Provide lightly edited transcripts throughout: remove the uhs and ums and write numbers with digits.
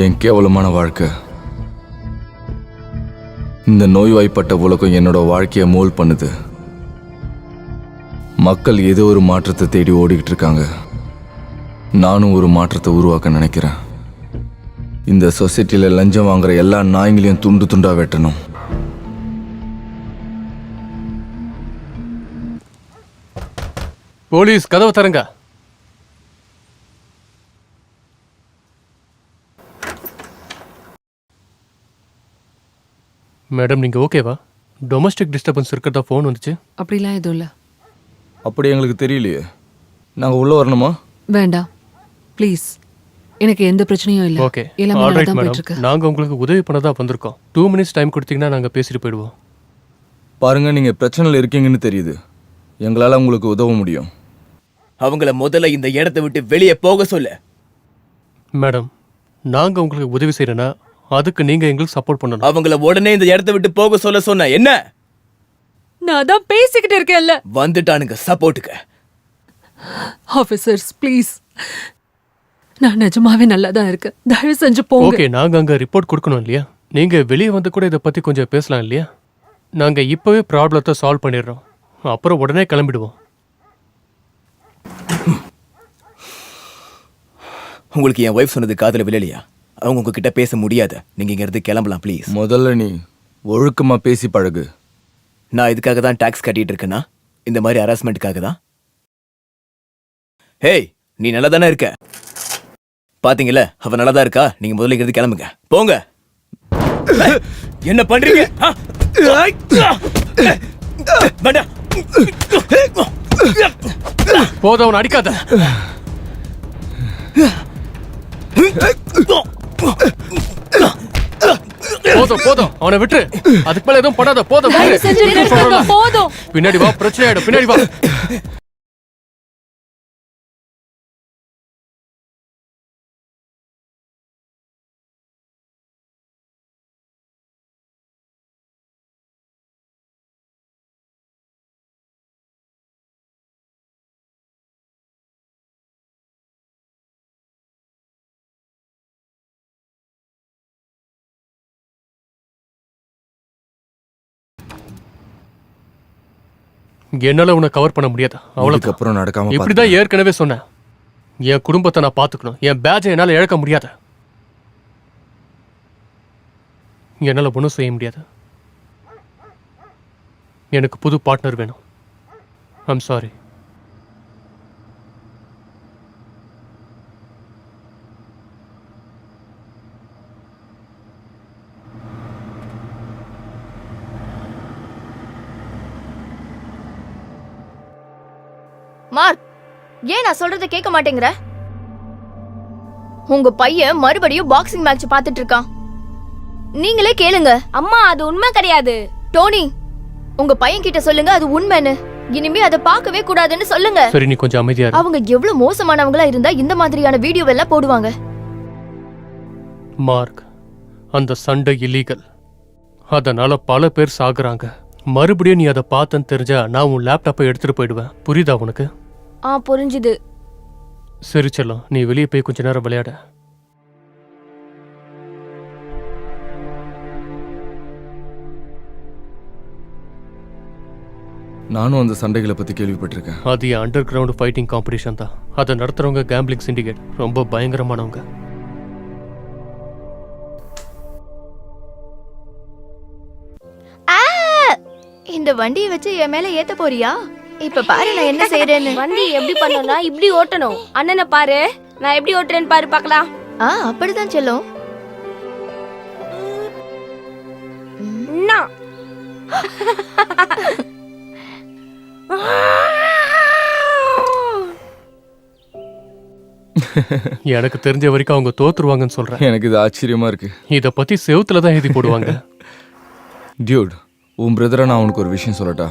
என் கேவலமான வாழ்க்கை. இந்த நோய்வாய்ப்பட்ட உலகம் என்னோட வாழ்க்கையை மோல் பண்ணுது. மக்கள் ஏதோ ஒரு மாற்றத்தை தேடி ஓடிக்கிட்டு இருக்காங்க. நானும் ஒரு மாற்றத்தை உருவாக்க நினைக்கிறேன். இந்த சொசைட்டியில் லஞ்சம் வாங்குற எல்லா நாய்களையும் துண்டு துண்டா வெட்டணும். போலீஸ், கதவை தரங்க. மேடம், நீங்க ஓகேவா? டொமஸ்டிக் டிஸ்டர்பன்ஸ் இருக்கிறதா ஃபோன் வந்துச்சு. அப்படிலாம் எதுவும் இல்லை. அப்படி எங்களுக்கு தெரியலையே. நாங்கள் உள்ள வரணுமா? வேண்டாம் ப்ளீஸ். எனக்கு எந்த பிரச்சனையும் இல்லை. ஓகே, எல்லாமே ஆல்ரைட் நல்லா தான் போயிட்டு மேடம். இருக்கு. நாங்கள் உங்களுக்கு உதவி பண்ண தான் வந்திருக்கோம். 2 minutes டைம் கொடுத்தீங்கன்னா நாங்கள் பேசிட்டு போயிடுவோம். பாருங்க, நீங்கள் பிரச்சனையில் இருக்கீங்கன்னு தெரியுது. எங்களால் உங்களுக்கு உதவ முடியும். அவங்கள முதல்ல இந்த இடத்தை விட்டு வெளியே போக சொல்லு. மேடம், நாங்கள் உங்களுக்கு உதவி செய்யறேன்னா அதுக்கு நீங்கள் எங்களுக்கு சப்போர்ட் பண்ணணும். அவங்கள உடனே இந்த இடத்தை விட்டு போக சொன்ன என்ன? நான் தான் பேசிக்கிட்டு இருக்கேன்ல. வந்துட்டானுங்க சப்போர்ட்டுக்கு. ஆஃபீஸர்ஸ் ப்ளீஸ், நான் நிஜமாவே நல்லா தான் இருக்கேன். தயவு செஞ்சு போங்க. ஓகே, நாங்கள் அங்கே ரிப்போர்ட் கொடுக்கணும் இல்லையா? நீங்கள் வெளியே வந்து கூட இதை பற்றி கொஞ்சம் பேசலாம் இல்லையா? நாங்கள் இப்போவே ப்ராப்ளத்தை சால்வ் பண்ணிடுறோம், அப்புறம் உடனே கிளம்பிடுவோம். உங்களுக்கு என் ஒய்ஃப் சொன்னது காதுல விழலையா? அவங்க உங்ககிட்ட பேச முடியாது. நீங்க இங்க இருந்து கிளம்பலாம் ப்ளீஸ். முதல்ல நீ ஒழுக்கமாக பேசி பழகு. நான் இதுக்காக தான் டாக்ஸ் கட்டிட்டு இருக்கேனா? இந்த மாதிரி ஹராஸ்மெண்ட்டுக்காக தான். ஹேய், நீ நல்லா தானே இருக்க? பாத்தீங்கல்ல, அவ நல்லா தான் இருக்கா. நீங்க முதல்ல இங்க இருந்து கிளம்புங்க, போங்க. என்ன பண்றீங்க? போதும், அவனை அடிக்காத. போதும் போதும், அவனை விட்டு. அதுக்கு மேல எதுவும் படாத. போதும், தயவு செஞ்சு நிறுத்துங்க, போதும். பின்னாடி வா, பிரச்சனை ஆயிடும். பின்னாடி வா. என்னால உன்னை கவர் பண்ண முடியாது. அவ்வளவுக்கு அப்புறம் நடக்காம இப்படிதான் ஏற்கனவே சொன்னேன். என் குடும்பத்தை நான் பாத்துக்கணும். என் பேட்சை என்னால இழக்க முடியாது. என்னால ஒன்றும் செய்ய முடியாது. எனக்கு புது பார்ட்னர் வேணும். I'm sorry. மார்க், ஏன் நான் சொல்றத கேட்க மாட்டேங்கிற? உங்க பையன் மறுபடியும் பாக்ஸிங் மேட்ச் பார்த்துட்டு இருக்கான். நீங்களே கேளுங்க. அம்மா, அது உண்மை கிடையாது. டோனி, உங்க பையன் கிட்ட சொல்லுங்க அது உண்மைன்னு. இனிமே அதை பார்க்கவே கூடாதுன்னு சொல்லுங்க. சரி, நீ கொஞ்சம் அமைதியா இரு. அவங்க எவ்வளவு மோசமானவங்களா இருந்தா இந்த மாதிரியான வீடியோ எல்லாம் போடுவாங்க. மார்க், அந்த சண்டை இல்லீகல். அதனால பல பேர் சாகுறாங்க. மறுபடியும் நீ அதை பார்த்தன்னு தெரிஞ்சா நான் உன் லேப்டாப்பை எடுத்துட்டு போயிடுவேன். புரியுதா உனக்கு? புரிஞ்சுது. சரி செல்லம், நீ வெளியே போய் கொஞ்ச நேரம் விளையாட. நானும் அந்த சண்டைகளை பற்றி கேள்விப்பட்டிருக்கேன். அது அண்டர் கிரவுண்ட் ஃபைட்டிங் காம்படிஷன் தான். அதை நடத்துறவங்க கேம்பிளிங் சிண்டிகேட். ரொம்ப பயங்கரமானவங்க. இந்த வண்டியை வச்சு என் மேல ஏத்த போறியா? இப்ப பாரு நான் என்ன செய்யறேன்னு. வண்டி எப்படி பண்ணனா இப்படி ஓட்டணும். அண்ணனை பாரு, நான் எப்படி ஓட்டுறேன்னு பாரு, பார்க்கலாம். அப்படிதான் செல்லும். எனக்கு தெரிஞ்ச வரைக்கும் அவங்க தோத்துருவாங்கன்னு சொல்றேன். எனக்கு இது ஆச்சரியமா இருக்கு. இத பத்தி செவுத்துல தான் எழுதி போடுவாங்க. டியூட், உன் பிரதரை நான் உனக்கு ஒரு விஷயம் சொல்லட்டா?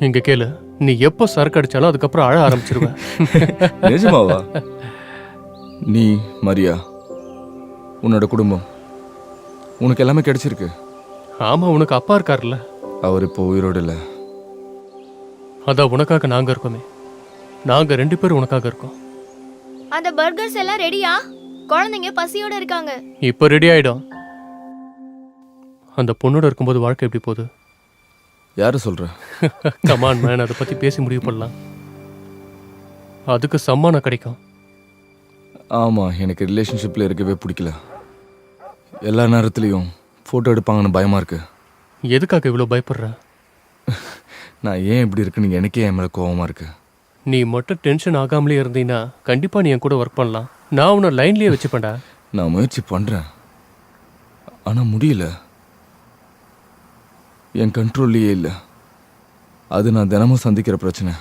இங்க கேளு. நீ எப்போ சரக்கு அடிச்சாலும் அதுக்கப்புறம் அழ ஆரம்பிச்சிருவேன். நிஜமாவா? நீ, மரியா, உன்னோட குடும்பம், உனக்கு எல்லாமே கிடைச்சிருக்கு. ஆமா, உனக்கு அப்பா இருக்காருல்ல. அவர் இப்போ உயிரோடு இல்லை. அதான் உனக்காக நாங்க இருக்கோமே. நாங்க 2 பேரும் உனக்காக இருக்கோம். அந்த பர்கர்ஸ் எல்லாம் ரெடியா? குழந்தைங்க பசியோட இருக்காங்க. இப்போ ரெடி ஆயிடும். அந்த பொண்ணோட இருக்கும்போது வாழ்க்கை எப்படி போகுது? யாரு சொல்ற? கமான் மேன், அதை பத்தி பேசி முடிவு பண்ணலாம். அதுக்கு சம்மானம் கிடைக்கும். ஆமா, எனக்கு ரிலேஷன்ஷிப்ல இருக்கவே பிடிக்கல. எல்லா நேரத்துலயும் போட்டோ எடுப்பாங்கன்னு பயமா இருக்கு. எதுக்காக இவ்வளோ பயப்படுற? நான் ஏன் இப்படி இருக்குன்னு எனக்கே என் மேல கோவமா இருக்கு. நீ மட்டும் டென்ஷன் ஆகாமலே இருந்தீங்கன்னா கண்டிப்பா நீ என் கூட ஒர்க் பண்ணலாம். நான் உன்னை லைன்லயே வச்சுப்பேன்டா. நான் முயற்சி பண்றேன், ஆனா முடியல. என் கண்ட்ரோல்லையே இல்லை. அது நான் தினமும் சந்திக்கிற பிரச்சனை.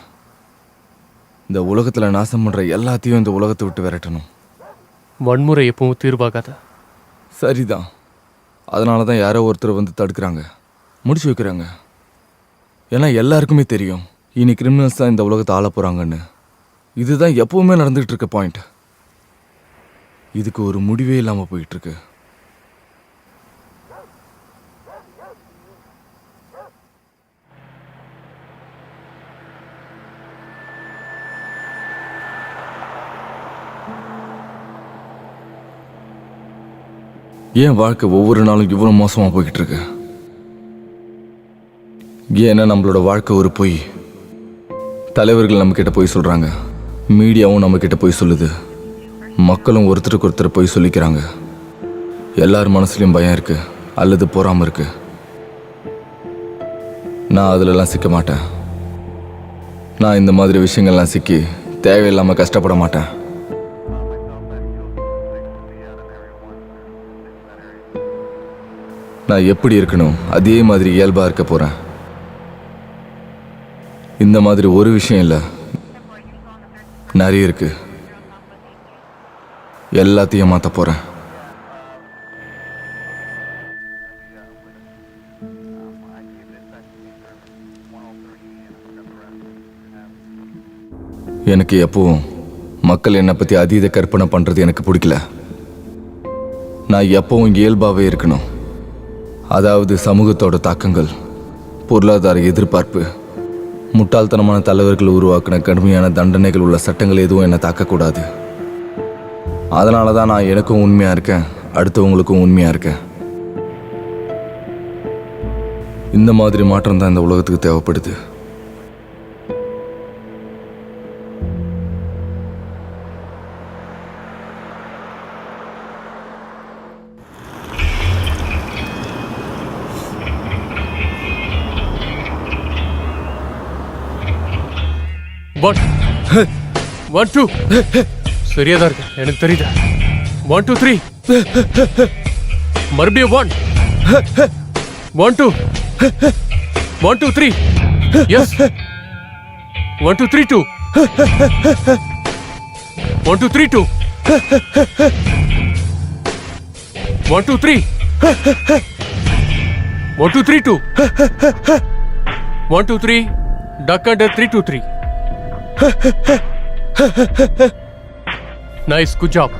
இந்த உலகத்துல நாசம் பண்ற எல்லாத்தையும் இந்த உலகத்தை விட்டு விரட்டணும். வன்முறை எப்பவும் தீர்வாகாத. சரிதான், அதனால தான் யாரோ ஒருத்தர் வந்து தடுக்கிறாங்க, முடிச்சு வைக்கிறாங்க. ஏன்னா எல்லாருக்குமே தெரியும் இனி கிரிமினல்ஸ் தான் இந்த உலகத்தை ஆள போறாங்கன்னு. இதுதான் எப்பவுமே நடந்துகிட்டு இருக்க பாயிண்ட். இதுக்கு ஒரு முடிவே இல்லாம போயிட்டு இருக்கு. ஏன் வாழ்க்கை ஒவ்வொரு நாளும் இவ்வளவு மோசமா போய்கிட்டு இருக்கு? ஏன்னா நம்மளோட வாழ்க்கை ஒரு பொய். தலைவர்கள் நம்ம கிட்ட போய் சொல்றாங்க, மீடியாவும் நம்ம கிட்ட போய் சொல்லுது, மக்களும் ஒருத்தருக்கு ஒருத்தர் போய் சொல்லிக்கிறாங்க. எல்லார் மனசுலயும் பயம் இருக்கு அல்லது பொறாம இருக்கு. நான் அதுலலாம் சிக்க மாட்டேன். நான் இந்த மாதிரி விஷயங்கள்லாம் சிக்கி தேவையில்லாம கஷ்டப்பட மாட்டேன். நான் எப்படி இருக்கணும் அதே மாதிரி இயல்பா இருக்க போறேன். இந்த மாதிரி ஒரு விஷயம் இல்லை, நிறைய இருக்கு. எல்லாத்தையும் மாத்த போறேன். எனக்கு எப்பவும் மக்கள் என்னை பத்தி அதீத கற்பனை பண்றது எனக்கு பிடிக்கல. நான் எப்பவும் இயல்பாவே இருக்கணும். அதாவது சமூகத்தோட தாக்கங்கள், பொருளாதார எதிர்பார்ப்பு, முட்டாள்தனமான தலைவர்கள் உருவாக்கின கடுமையான தண்டனைகள் உள்ள சட்டங்கள் எதுவும் என்னை தாக்கக்கூடாது. அதனால தான் நான் எனக்கும் உண்மையா இருக்கேன், அடுத்தவங்களுக்கும் உண்மையா இருக்கேன். இந்த மாதிரி மாற்றம் தான் இந்த உலகத்துக்கு தேவைப்படுது. ஒன் டூ சரியாதான் இருக்கு, எனக்கு தெரியுது. 1 2 3 மறுபடியும் 1 1 2 1 2 3 S 1 2 3 2 1 2 3 2 1 2 3 1 2 3 2 1 2 3 duck under 3 2 3. Nice, good job.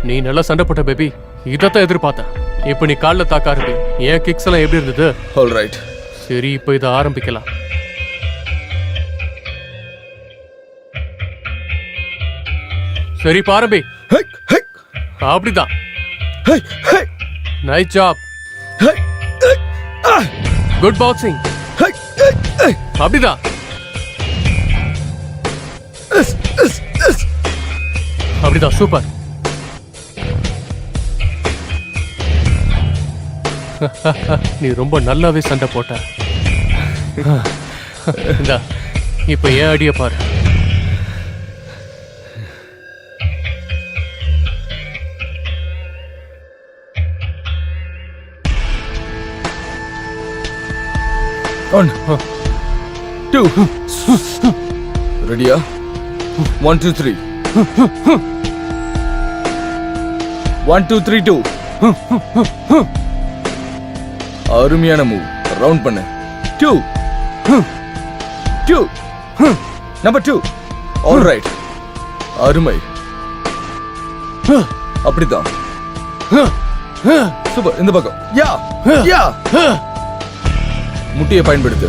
நீ நல்லா சண்டை போட்ட பேபி, இதைத்தான் எதிர்பார்த்தேன். இப்ப நீ காலில் தாக்க ஆரம்பி. ஏன் கிக்ஸ் எல்லாம் எப்படி இருந்தது? All right. சரி, இப்ப இதை ஆரம்பிக்கலாம். சரி, இப்ப ஆரம்பி. அப்படிதான். Nice job. Good boxing. அப்படிதான். அப்படிதான், சூப்பர். நீ ரொம்ப நல்லாவே சண்டை போட்ட. இந்தா, இப்ப ஏன் அடிய பாரு. One, two, ரெடியா? 1 2 3 1 2 3 2. அருமையான மூவ். ரவுண்ட் பண்ணு. 2 2 நம்பர் 2. All right. அருமை. அப்படிதான். சூப்பர். இந்த பக்கம். யா யா. முட்டியை பயன்படுத்து.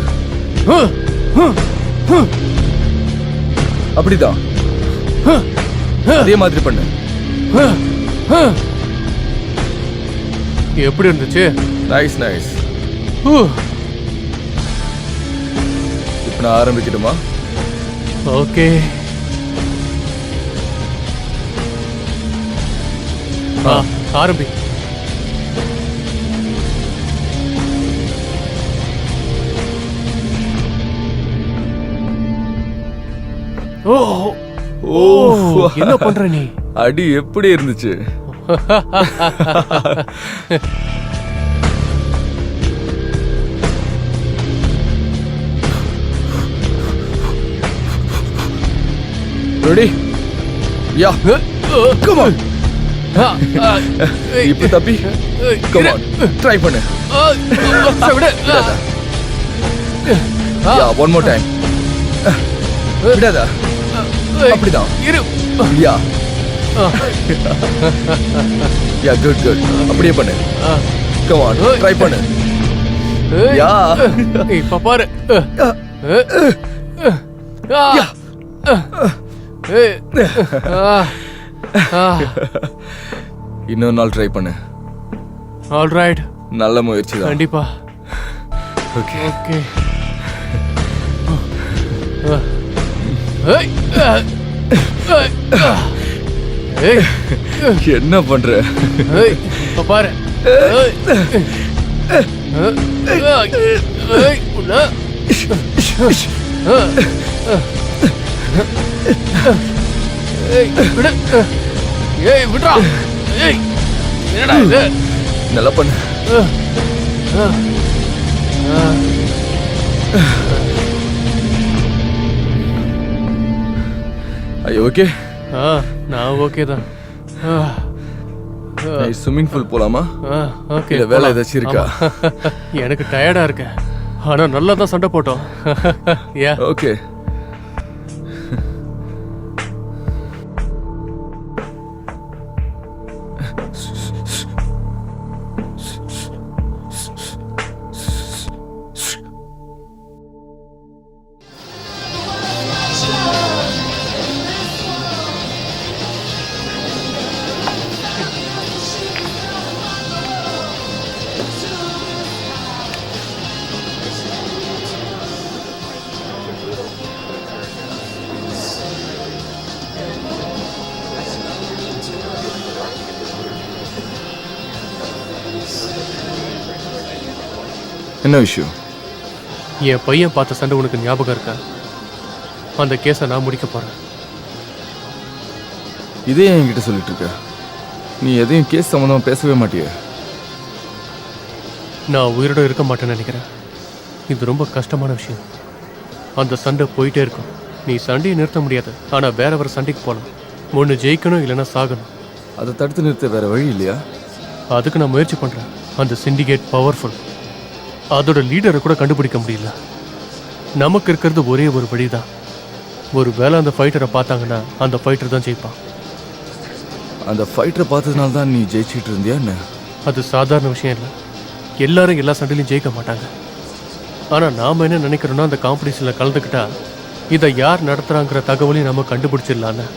அப்படிதான். அதே மாதிரி பண்ணு. எப்படி இருந்துச்சு? Nice nice. ஹூ. இப்போ நான் ஆரம்பிக்கட்டுமா? ஓகே. ஆரம்பி. ஓ ஓ, என்ன பண்ற நீ? அடி எப்படி இருந்துச்சு? ரெடி? Yeah, come on. இப்போ தப்பி. கம் ஆன், ட்ரை பண்ணு. விடாத. யா, ஒன் மோர் டைம். விடாத. அப்படிதான். இரு. யா. யா, குட் குட். அப்படியே பண்ணு. கம் ஆன், ட்ரை பண்ணு. யா. இப்ப பாரு. இன்னொரு நாள் ட்ரை பண்ணு. ஆல்ரைட். நல்ல முயற்சி தான். கண்டிப்பா. Okay okay. என்ன பண்ற? இப்ப பாரு. ஏய் விட்றா. ஏய் என்னடா இது? நல்லா பண்ணு. ஐயோ ஓகே. நான் ஓகே தான். ஸ்விம்மிங் பூல் போலாமா? ஓகே. இல்ல வேலை ஏதாச்சும் இருக்கா? எனக்கு டயர்டா இருக்கு. ஆனா நல்லா தான் சண்டை போட்டோம். Yeah okay. என்ன விஷயம்? என் பையன் பார்த்த சண்டை உனக்கு ஞாபகம் இருக்கா? அந்த கேஸை நான் முடிக்க போறேன். இதே என்கிட்ட சொல்லிட்டு இருக்க. நீ எதையும் கேஸ் சம்மந்தமா பேசவே மாட்டிய. நான் உயிரோட இருக்க மாட்டேன்னு நினைக்கிறேன். இது ரொம்ப கஷ்டமான விஷயம். அந்த சண்டை போயிட்டே இருக்கும். நீ சண்டையை நிறுத்த முடியாது. ஆனா வேற வேற சண்டைக்கு போகலாம். ஒன்று ஜெயிக்கணும், இல்லைன்னா சாகணும். அதை தடுத்து நிறுத்த வேற வழி இல்லையா? அதுக்கு நான் முயற்சி பண்றேன். அந்த சிண்டிகேட் பவர்ஃபுல். அதோட லீடரை கூட கண்டுபிடிக்க முடியல. நமக்கு இருக்கிறது ஒரே ஒரு வழிதான். ஒரு வேளை அந்த ஃபைட்டரை பார்த்தாங்கன்னா அந்த ஃபைட்டர் தான் ஜெயிப்பான். அந்த ஃபைட்டரை பார்த்ததுனால தான் நீ ஜெயிச்சிட்டு இருந்தியா என்ன? அது சாதாரண விஷயம் இல்லை. எல்லாரும் எல்லா சண்டையிலையும் ஜெயிக்க மாட்டாங்க. ஆனால் நாம் என்ன நினைக்கிறோன்னா, அந்த காம்படிஷனில் கலந்துக்கிட்டா இதை யார் நடத்துகிறாங்கிற தகவலையும் நம்ம கண்டுபிடிச்சிடலான்னு.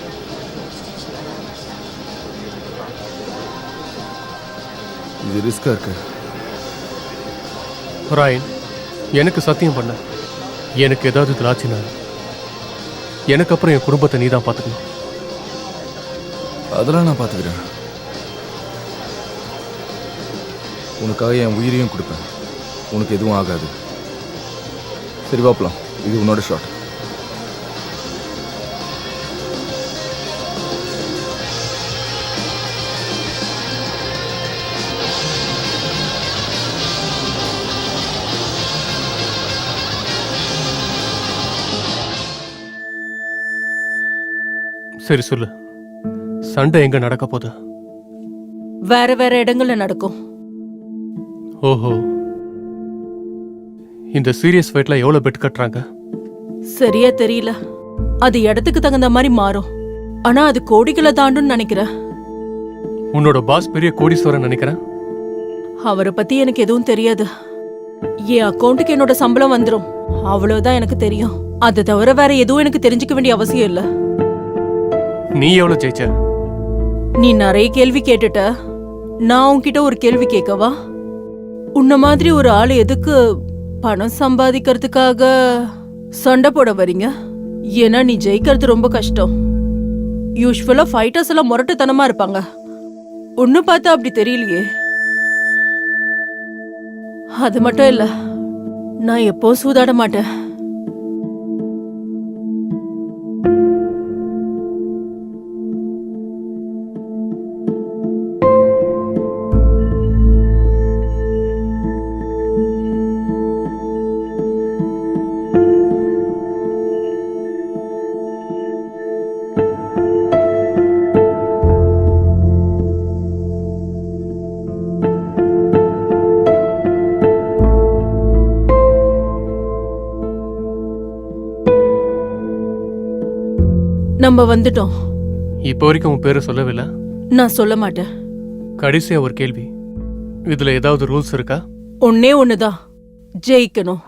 இது ரிஸ்கா இருக்கு. ராயன், எனக்கு சத்தியம் பண்ண, எனக்கு ஏதாவது திராட்சினா எனக்கு அப்புறம் என் குடும்பத்தை நீ தான் பார்த்துக்கணும். அதெல்லாம் நான் பார்த்துக்கிறேன். உனக்காக என் உயிரையும் கொடுப்பேன். உனக்கு எதுவும் ஆகாது. சரி பார்க்கலாம். இது உன்னோட ஷாட். சரி சொல்லு, சண்டை எங்க நடக்க போகுது? வேற வேற இடங்கள்ல நடக்கும். ஓஹோ, இந்த சீரியஸ் ஃபைட்ல எவ்வளவு பெட் கட்டுறாங்க? சரியா தெரியல. அது இடத்துக்கு தகுந்த மாதிரி மாறும். ஆனா அது கோடிகளை தாண்டும்னு நினைக்கிறேன். உன்னோட பாஸ் பெரிய கோடீஸ்வரன் நினைக்கிறேன். அவரை பத்தி எனக்கு எதுவும் தெரியாது. என் அக்கௌண்ட்டுக்கு என்னோட சம்பளம் வந்துடும், அவ்வளவுதான் எனக்கு தெரியும். அதை தவிர வேற எதுவும் எனக்கு தெரிஞ்சுக்க வேண்டிய அவசியம் இல்ல. நீ எவ்வளவு ஜெயிச்ச? நீ நிறைய கேள்வி கேட்டுட்ட. நான் உன்கிட்ட ஒரு கேள்வி கேட்கவா? உன்ன மாதிரி ஒரு ஆள் எதுக்கு பணம் சம்பாதிக்கிறதுக்காக சண்டை போட வரீங்க? ஏன்னா நீ ஜெயிக்கிறது ரொம்ப கஷ்டம். யூஸ்வலா ஃபைட்டர்ஸ் எல்லாம் முரட்டுத்தனமா இருப்பாங்க. ஒன்னு பார்த்தா அப்படி தெரியலையே. அது மட்டும் இல்ல, நான் எப்போ சூதாட மாட்டேன். நம்ம வந்துட்டோம். இப்போ வரைக்கும் உன் பேரை சொல்லவில்லை. நான் சொல்ல மாட்டேன். கடைசியா ஒரு கேள்வி, இதுல ஏதாவது ரூல்ஸ் இருக்கா? ஒன்னே ஒண்ணுதான், ஜெயிக்கணும்.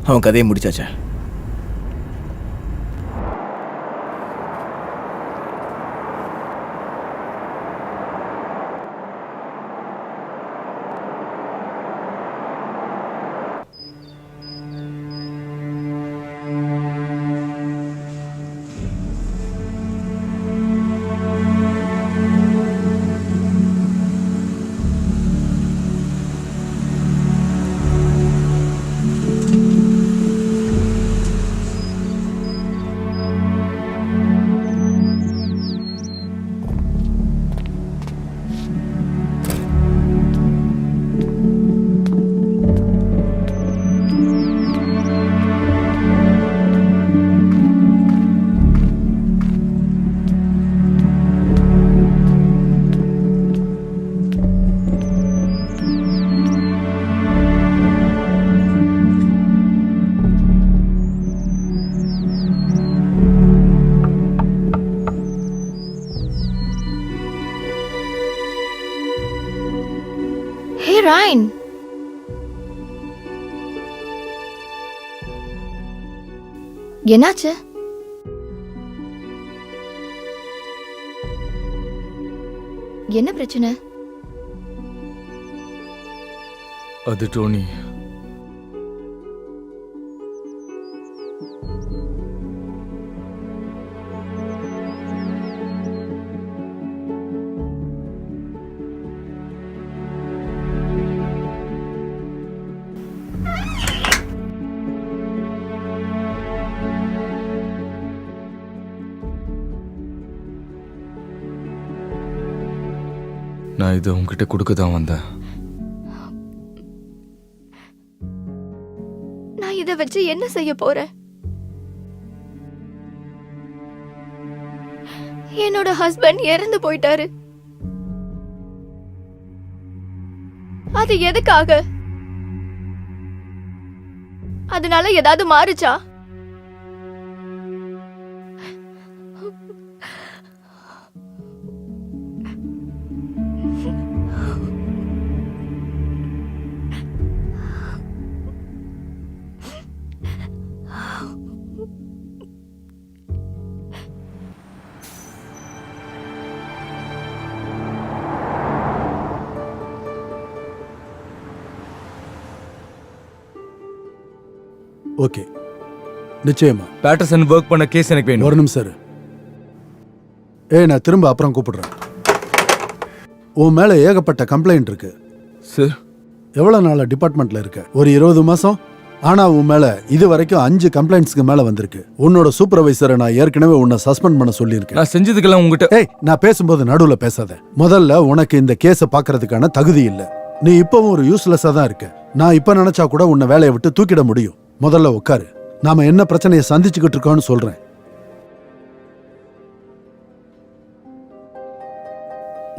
அவன் கதையை முடிச்சாச்சா? என்னாச்சு? என்ன பிரச்சனை? அது டோனி. நான் இதை உங்ககிட்ட கொடுக்க தான் வந்தேன். நான் இதை வச்சு என்ன செய்ய போறேன்? என்னோட ஹஸ்பண்ட் இறந்து போயிட்டாரு. அது எதுக்காக? அதனால ஏதாவது மாறுச்சா? ஓகே, நிச்சயமா. பேட்டர்சன் ஒர்க் பண்ண கேஸ் எனக்கு வேணும். ஒரு நிமிஷம் இரு. நான் திரும்ப அப்புறம் கூப்பிடுறேன். உன் மேல ஏகப்பட்ட கம்ப்ளைண்ட் இருக்கு. சார், எவ்வளவு நாளா டிபார்ட்மெண்ட்ல இருக்க? ஒரு 20 மாசம். ஆனா உன் மேல இது வரைக்கும் 5 கம்ப்ளைண்ட்ஸ்க்கு மேல வந்திருக்கு. உன்னோட சூப்பர்வைசரை நான் ஏற்கனவே உன்னை சஸ்பெண்ட் பண்ண சொல்லியிருக்கேன். நான் செஞ்சதுக்கெல்லாம் உங்ககிட்ட நான் பேசும்போது நடுவுல பேசாத. முதல்ல உனக்கு இந்த கேஸை பாக்குறதுக்கான தகுதி இல்ல. நீ இப்பவும் ஒரு யூஸ்லெஸ்ஸா தான் இருக்க. நான் இப்ப நினைச்சா கூட உன்னை வேலையை விட்டு தூக்கிட முடியும். முதல்ல உட்காரு. நாம என்ன பிரச்சனையை சந்திச்சுக்கிட்டு இருக்கோம்னு சொல்றேன்.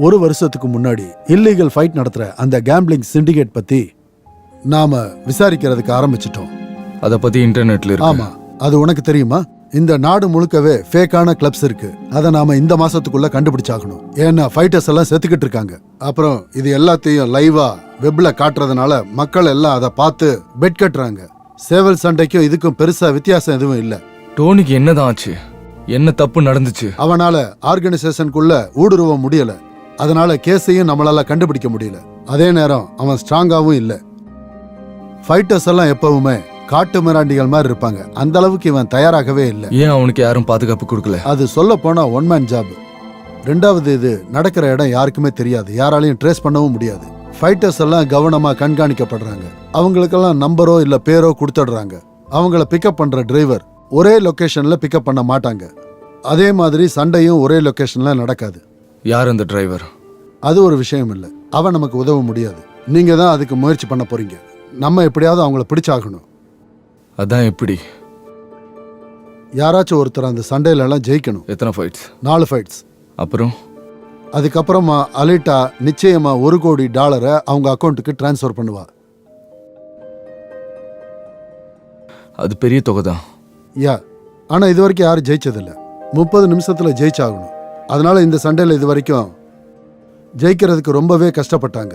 ஒரு வருஷத்துக்கு முன்னாடி இல்லீகல் ஃபைட் நடத்துற அந்த கேம்பிளிங் சிண்டிகேட் பத்தி நாம விசாரிக்கிறதுக்கு ஆரம்பிச்சிட்டோம். அத பத்தி இன்டர்நெட்ல இருக்கு. ஆமா, அது உனக்கு தெரியுமா? இந்த நாடு முழுக்கவே ஃபேக்கான கிளப்ஸ் இருக்கு. அதை நாம இந்த மாசத்துக்குள்ள கண்டுபிடிச்சாகணும். ஏன்னா ஃபைட்டர்ஸ் எல்லாம் செத்துக்கிட்டு இருக்காங்க. அப்புறம் இது எல்லாத்தையும் லைவா வெப்ல காட்டுறதுனால மக்கள் எல்லாம் அதை பார்த்து பெட் கட்டுறாங்க. சேவல் சண்டைக்கும் இதுக்கும் பெருசா வித்தியாசம் எதுவும் இல்ல. டோனிக்கு என்னதான் ஆச்சு? என்ன தப்பு நடந்துச்சு? அவனால ஆர்கனைசேஷனுக்குள்ள ஊடுருவ முடியல. அதனால கேஸையும் நம்மளால கண்டுபிடிக்க முடியல. அதே நேரம் அவன் ஸ்ட்ராங்காவும் இல்ல. ஃபைட்டர்ஸ் எல்லாம் எப்பவுமே காட்டு மிராண்டிகள் மாதிரி இருப்பாங்க. அந்த அளவுக்கு இவன் தயாராகவே இல்லை. ஏன் அவனுக்கு யாரும் பாதுகாப்பு கொடுக்கல? அது சொல்ல போனா ஒன் மேன் ஜாப். ரெண்டாவது, இது நடக்கிற இடம் யாருக்குமே தெரியாது. யாராலையும் ட்ரேஸ் பண்ணவும் முடியாது. ஃபைட்டர்ஸ் எல்லாம் கவனமா கண்காணிக்கப்படுறாங்க. அவங்களுக்கெல்லாம் நம்பரோ இல்ல பேரோ கொடுத்துடுறாங்க. அவங்கள பிக்கப் பண்ற டிரைவர் ஒரே லொகேஷன்ல பிக்கப் பண்ண மாட்டாங்க. அதே மாதிரி சண்டையும் ஒரே லொகேஷன்ல நடக்காது. யார் அந்த டிரைவர்? அது ஒரு விஷயம் இல்லை. அவன் நமக்கு உதவ முடியாது. நீங்க தான் அதுக்கு முயற்சி பண்ண போறீங்க. நம்ம எப்படியாவது அவங்கள பிடிச்சாகணும். அதான் எப்படி? யாராச்சும் ஒருத்தர் அந்த சண்டையில எல்லாம் ஜெயிக்கணும். எத்தனை ஃபைட்ஸ்? 4 ஃபைட்ஸ். அப்புறம் அதுக்கப்புறமா அலிட்டா நிச்சயமா $1 கோடி அவங்க அக்கௌண்ட்டுக்கு டிரான்ஸ்ஃபர் பண்ணுவா. அது பெரிய தொகை தான். ஆனா இது வரைக்கும் யாரும் ஜெயிச்சதில்ல. 30 நிமிஷத்துல ஜெயிச்சாகணும். அதனால இந்த சண்டையில இது வரைக்கும் ஜெயிக்கிறதுக்கு ரொம்பவே கஷ்டப்பட்டாங்க.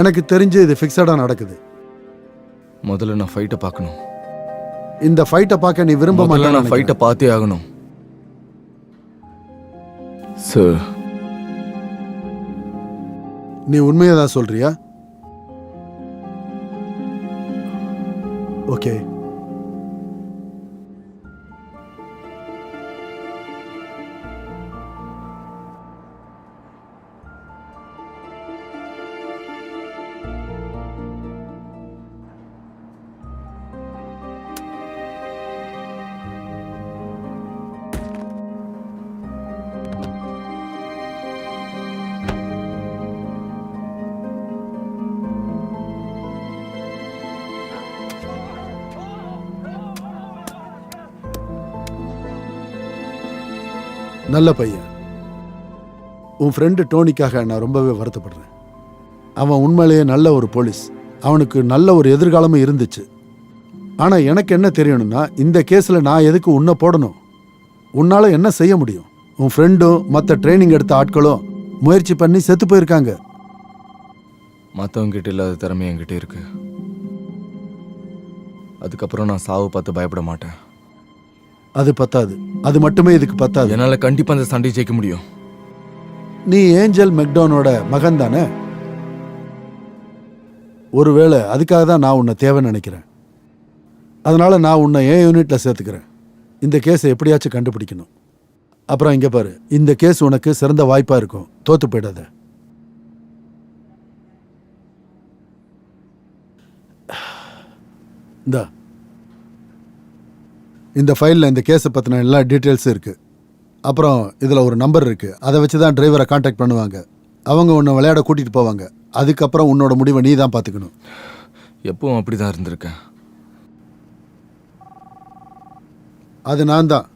எனக்கு தெரிஞ்சு இது ஃபிக்ஸடா நடக்குது. முதல்ல நான் ஃபைட்டை பார்க்கணும். இந்த ஃபைட்டை பார்க்க நீ விரும்ப முதல்ல நான் மாட்டேன். ஃபைட்டை பார்த்தே ஆகணும். சார், நீ உண்மையதான் சொல்றியா? ஓகே. நல்ல பையன். உன் ஃப்ரெண்டு டோனிக்காக நான் ரொம்பவே வருத்தப்படுறேன். அவன் உண்மையிலேயே நல்ல ஒரு போலீஸ். அவனுக்கு நல்ல ஒரு எதிர்காலமும் இருந்துச்சு. ஆனா எனக்கு என்ன தெரியணும்னா, இந்த கேஸ்ல நான் எதுக்கு உன்னை போடணும்? உன்னால என்ன செய்ய முடியும்? உன் ஃப்ரெண்டும் மற்ற ட்ரைனிங் எடுத்த ஆட்களும் முயற்சி பண்ணி செத்து போயிருக்காங்க. மற்றவங்க கிட்ட இல்லாத திறமை என்கிட்ட இருக்கு. அதுக்கப்புறம் நான் சாவு பார்த்து பயப்பட மாட்டேன். அது பத்தாது. அது மட்டுமே இதுக்கு பத்தாது. என்னால் கண்டிப்பாக அந்த சண்டையை ஜெயிக்க முடியும். நீ ஏஞ்சல் மெக்டோனோட மகன் தானே? ஒருவேளை அதுக்காக தான் நான் உன்னை தேவைன்னு நினைக்கிறேன். அதனால நான் உன்னை என் யூனிட்ல சேர்த்துக்கிறேன். இந்த கேஸை எப்படியாச்சும் கண்டுபிடிக்கணும். அப்புறம் இங்க பாரு, இந்த கேஸ் உனக்கு சிறந்த வாய்ப்பா இருக்கும். தோத்து போயிடாத. இந்த ஃபைலில் இந்த கேஸை பற்றின எல்லா டீட்டெயில்ஸும் இருக்குது. அப்புறம் இதில் ஒரு நம்பர் இருக்குது. அதை வச்சு தான் டிரைவரை காண்டாக்ட் பண்ணுவாங்க. அவங்க உன்னை விளையாட கூட்டிகிட்டு போவாங்க. அதுக்கப்புறம் உன்னோட முடிவை நீ தான் பார்த்துக்கணும். எப்பவும் அப்படி தான் இருந்திருக்கேன். அது நான் தான்.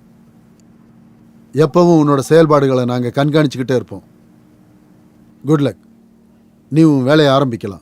எப்பவும் உன்னோட செயல்பாடுகளை நாங்கள் கண்காணிச்சுக்கிட்டே இருப்போம். Good luck. நீ உன் வேலையை ஆரம்பிக்கலாம்.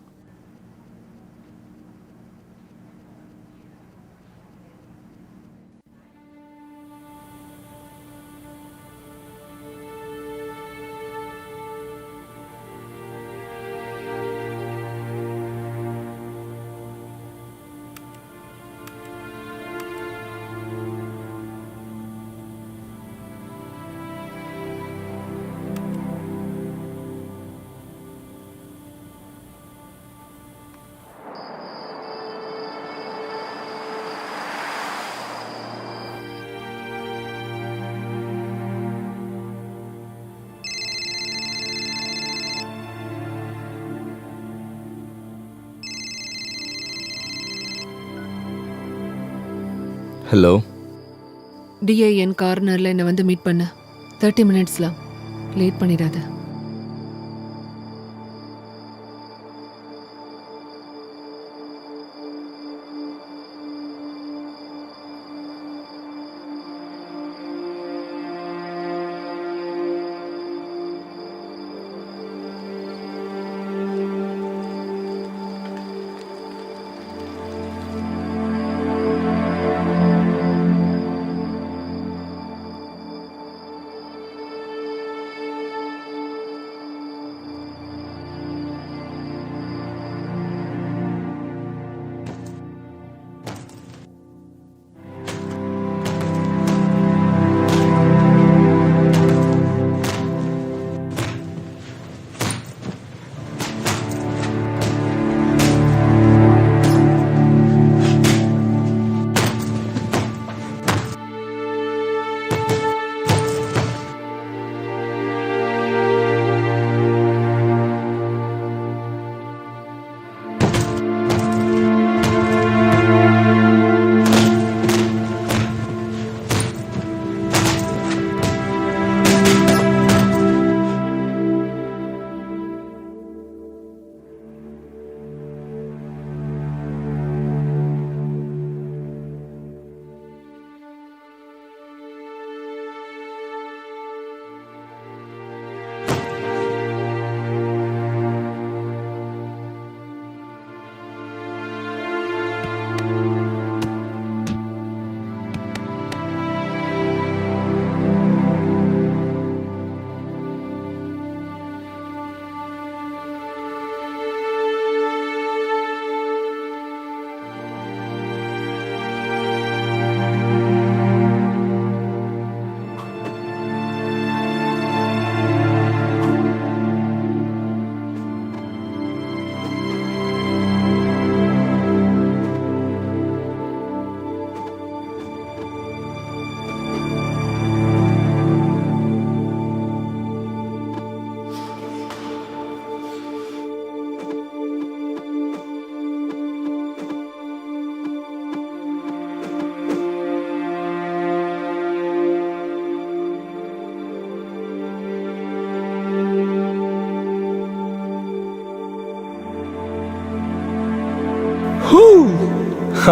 ஹலோ. டிஐஎன் கார்னரில் என்னை வந்து மீட் பண்ண. 30 மினிட்ஸ்ல. லேட் பண்ணிடாத.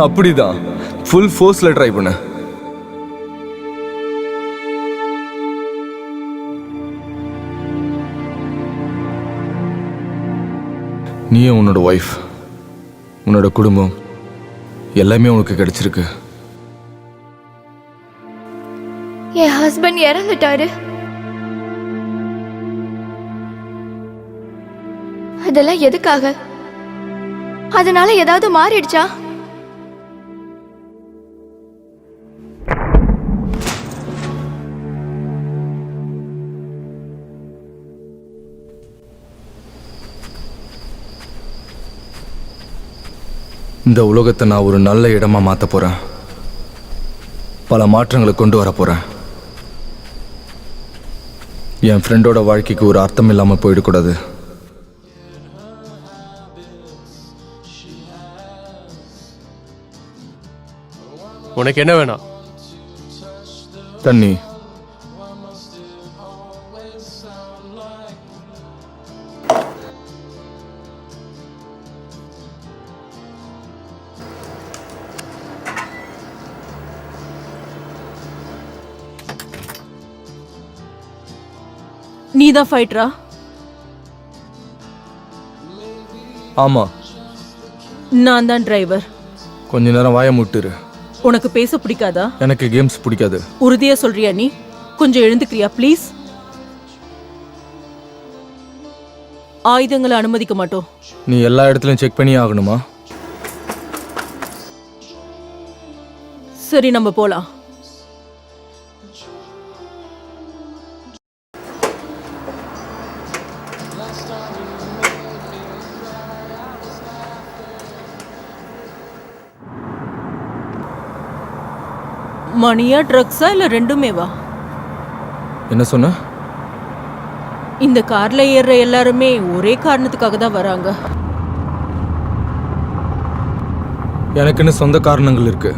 அப்படிதான். ஃபுல் ஃபோர்ஸில் ட்ரை பண்ண. நீயும் உன்னோட ஒய்ஃப், உன்னோட குடும்பம் எல்லாமே உனக்கு கிடைச்சிருக்கு. என் ஹஸ்பண்ட் இறந்துட்டாரு. அதெல்லாம் எதுக்காக? அதனால ஏதாவது மாறிடுச்சா? இந்த உலகத்தை நான் ஒரு நல்ல இடமா மாற்ற போகிறேன். பல மாற்றங்களை கொண்டு வர போகிறேன். என் ஃப்ரெண்டோட வாழ்க்கைக்கு ஒரு அர்த்தம் இல்லாமல் போயிடக்கூடாது. உனக்கு என்ன வேணாம்? தண்ணி. நீதான் ஃபைட்டரா? ஆமா, நான் தான் டிரைவர். கொஞ்ச நேரம் வாயை முட்டுரு. உனக்கு பேச பிடிக்காதா? எனக்கு கேம்ஸ் பிடிக்காது. உறுதியா சொல்றியா நீ? கொஞ்சம் எழுந்துக்கிறியா ப்ளீஸ்? ஆயுதங்களை அனுமதிக்க மாட்டோம். நீ எல்லா இடத்துலையும் செக் பண்ணி ஆகணுமா? சரி, நம்ம போலாம். மணியா ட்ரக்ஸா இல்ல ரெண்டுமேவா? என்ன சொன்ன? இந்த கார்ல ஏறுற எல்லாருமே ஒரே காரணத்துக்காக தான் வராங்க. எனக்குன்னு சொந்த காரணங்கள் இருக்கு.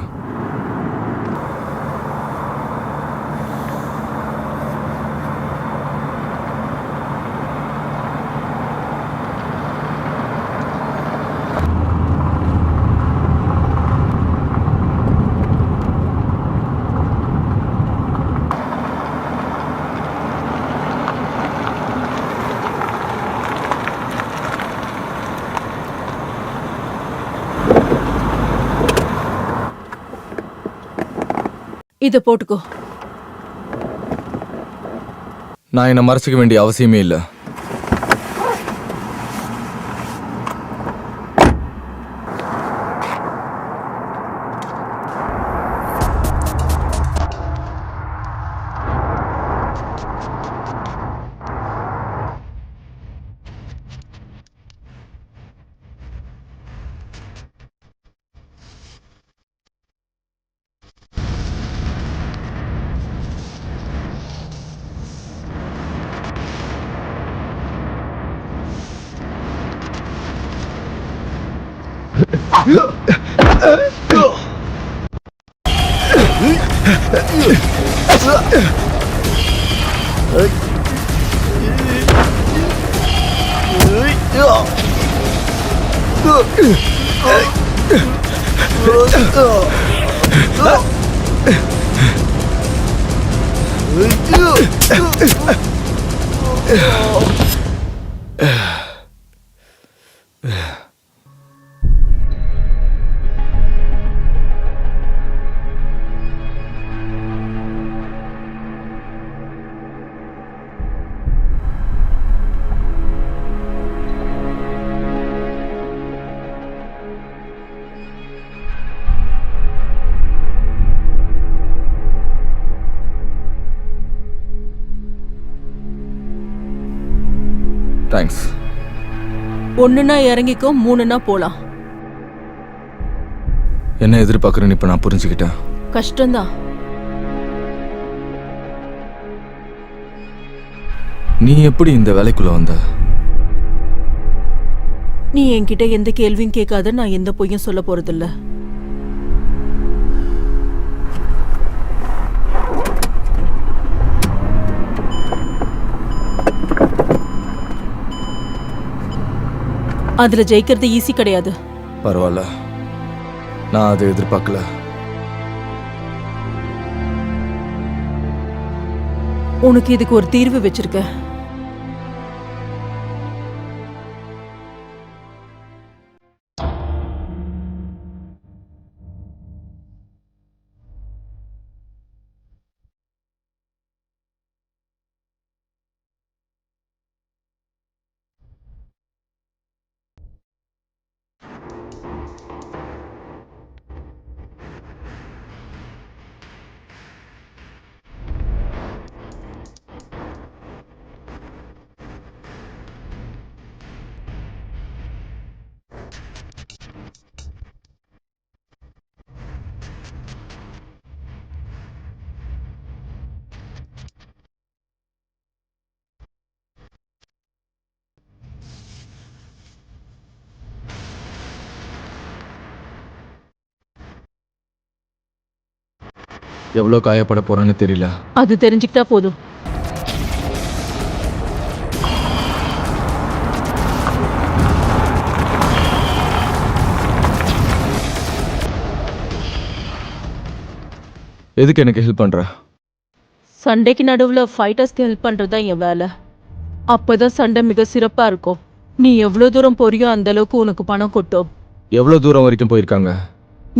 இத போட்டுக்கோ. நான் என்னை மறைச்சிக்க வேண்டிய அவசியமே இல்லை. தேங்க்ஸ். ஒண்ணுனா இறங்கிக்கோ, மூணுனா போலாம். என்ன எதிர்பார்க்குறேன்னு இப்போ நான் புரிஞ்சுக்கிட்டேன். கஷ்டம்தான். நீ எப்படி இந்த வேலைக்குள்ள வந்த? நீ என்கிட்ட எந்த கேள்வியும் கேட்காத, நான் எந்த பொய்யும் சொல்ல போறதில்ல. அதுல ஜெயிக்கிறது ஈஸி கிடையாது. பரவாயில்ல, நான் அதை எதிர்பார்க்கல. உனக்கு இதுக்கு ஒரு தீர்வு வச்சிருக்க. எவ்வளோ காயப்பட போறான்னு தெரியல. அது தெரிஞ்சுக்கிட்டா போதும். எதுக்கு எனக்கு ஹெல்ப் பண்ற? சண்டைக்கு நடுவில் ஃபைட்டர்ஸ்க்கு ஹெல்ப் பண்ணுறது தான் என் வேலை. அப்போதான் சண்டை மிக சிறப்பாக இருக்கும். நீ எவ்வளோ தூரம் போறியோ அந்த அளவுக்கு உனக்கு பணம் கொட்டும். எவ்வளோ தூரம் வரைக்கும் போயிருக்காங்க?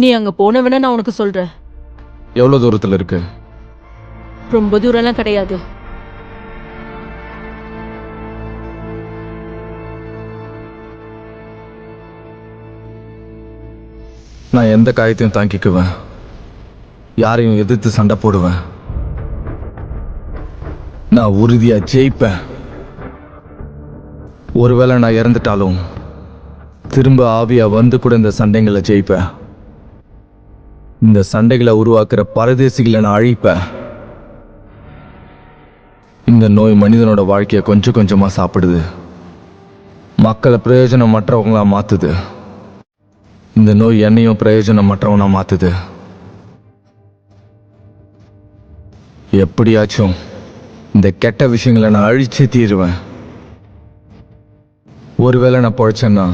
நீ அங்கே போனவன நான் உனக்கு சொல்கிறேன். எவ்வளோ தூரத்தில் இருக்கு? ரொம்ப தூரம்லாம் கிடையாது. நான் எந்த காயத்தையும் தாங்கிக்குவேன், யாரையும் எதிர்த்து சண்டை போடுவேன். நான் உறுதியா ஜெயிப்பேன். ஒருவேளை நான் இறந்துட்டாலும் திரும்ப ஆவியா வந்து கூட இந்த சண்டைகளை ஜெயிப்பேன். இந்த சண்டைகளை உருவாக்குற பரதேசிகளை நான் அழிப்பேன். இந்த நோய் மனிதனோட வாழ்க்கையை கொஞ்சம் கொஞ்சமா சாப்பிடுது, மக்களை பிரயோஜனமற்றவங்களா மாத்துது. இந்த நோய் என்னையும் பிரயோஜனமற்றவனா மாத்துது. எப்படியாச்சும் இந்த கெட்ட விஷயங்களை நான் அழிச்சே தீருவேன். ஒருவேளை நான் பொழைச்சேன்னா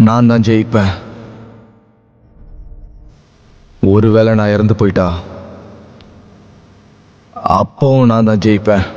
நான் தான் ஜெயிப்பேன். ஒருவேளை நான் இறந்து போயிட்டா அப்பவும் நான் தான் ஜெயிப்பேன்.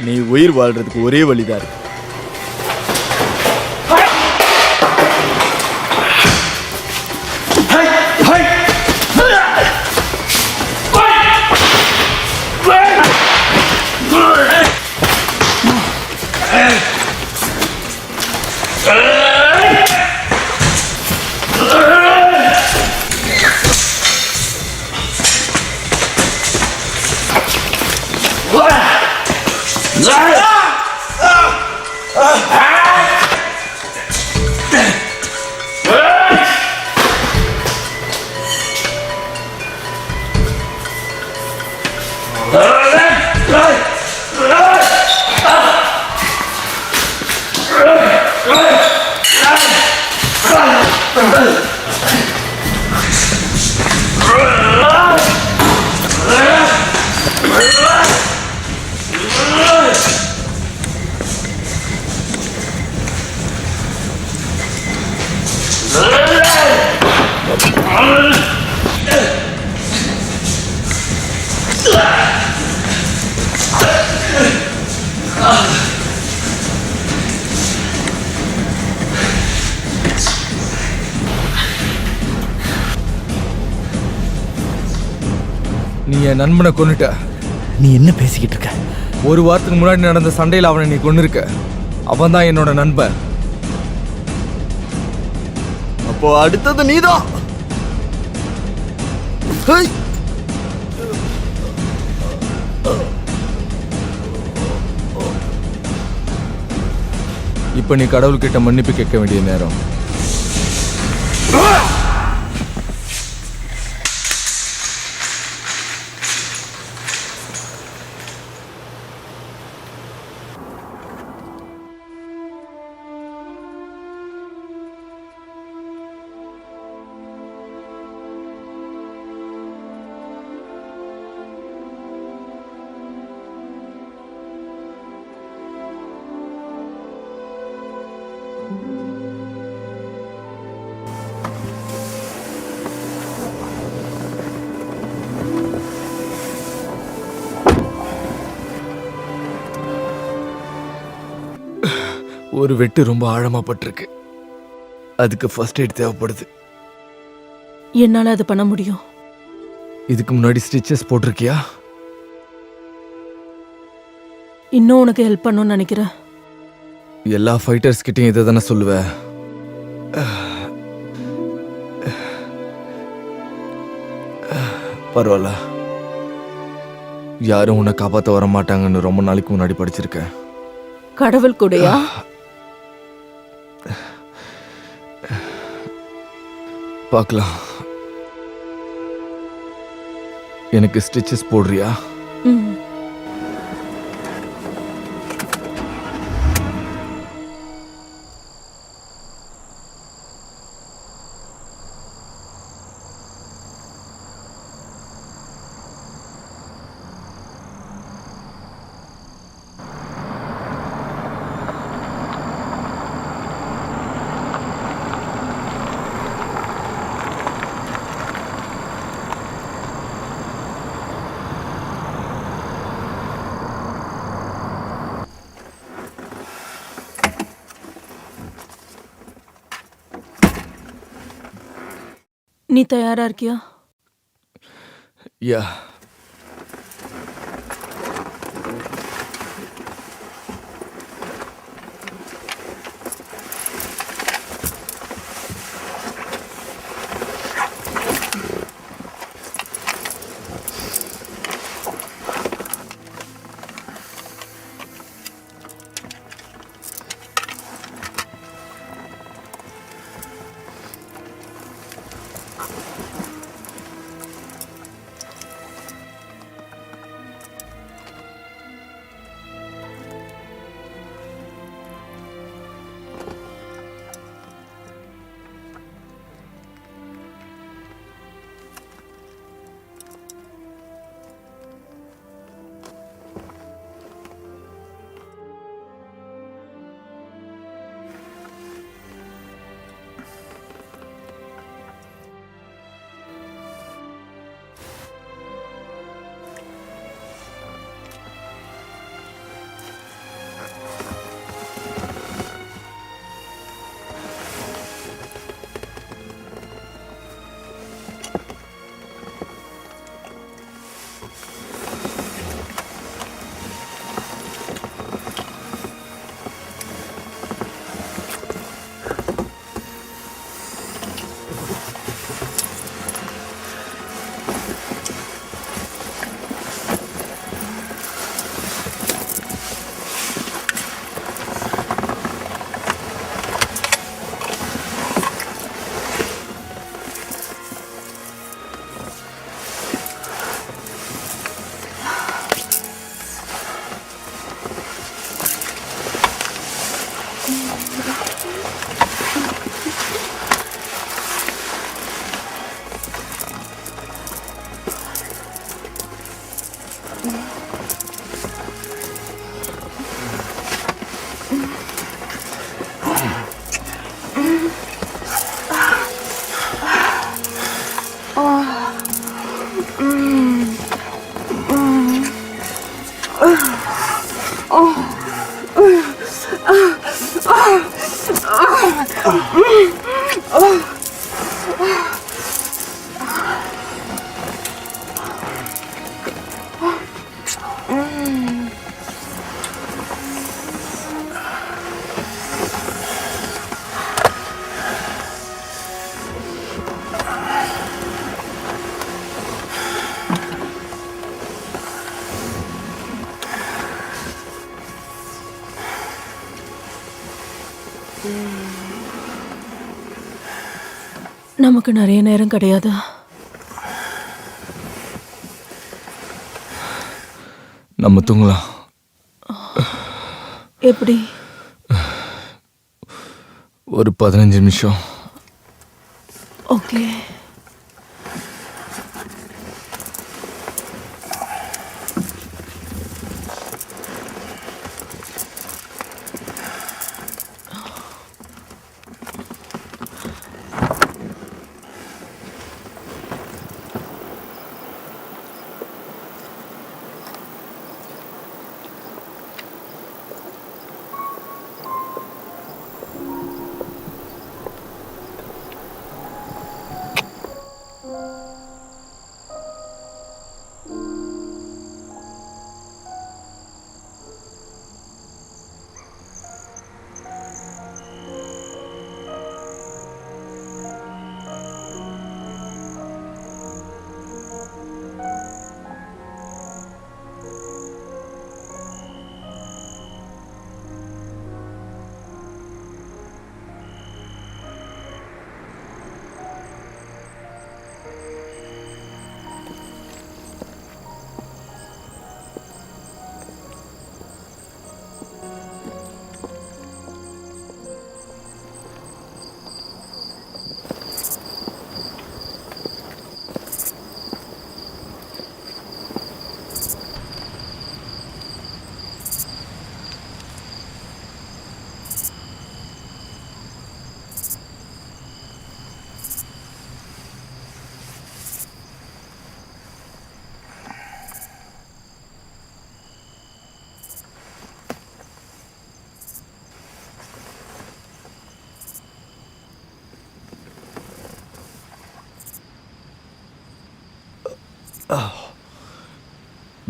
நீ உயிர் வாழ்றதுக்கு ஒரே வழிதான் இருக்கு. நீ என் நண்பனை கொன்னுட்ட. நீ என்ன பேசிக்கிட்டு இருக்க? ஒரு வாரத்துக்கு முன்னாடி நடந்த சண்டையில் அவனை நீ கொன்னிருக்க. அவன் தான் என்னோட நண்பன். அப்போ அடுத்தது நீதான். இப்ப நீ கடவுள்கிட்ட மன்னிப்பு கேட்க வேண்டிய நேரம். ஒரு வெட்டு ரொம்ப ஆழமா பட்டிருக்கு. அதுக்கு ஃபர்ஸ்ட் எய்ட் தேவைப்படுது. என்னால அது பண்ண முடியும். இதுக்கு முன்னாடி ஸ்டிச்சஸ் போட்டிருக்கியா? இன்னும் உனக்கு ஹெல்ப் பண்ணணும்னு நினைக்கிறேன். எல்லா ஃபைட்டர்ஸ் கிட்டையும் இதை தானே சொல்லுவேன். பரவாயில்ல, யாரும் உன்னை காப்பாற்ற வர மாட்டாங்கன்னு ரொம்ப நாளைக்கு முன்னாடி படிச்சிருக்கேன். கடவுள் கூடயா? பார்க்கலாம். எனக்கு ஸ்டிச்சஸ் போடுறியா? ம். நீ தயாரா இருக்கியா? யா. நமக்கு நிறைய நேரம் கிடையாது. நம்ம தூங்கலாம். எப்படி? ஒரு 15 நிமிஷம். ஓகே.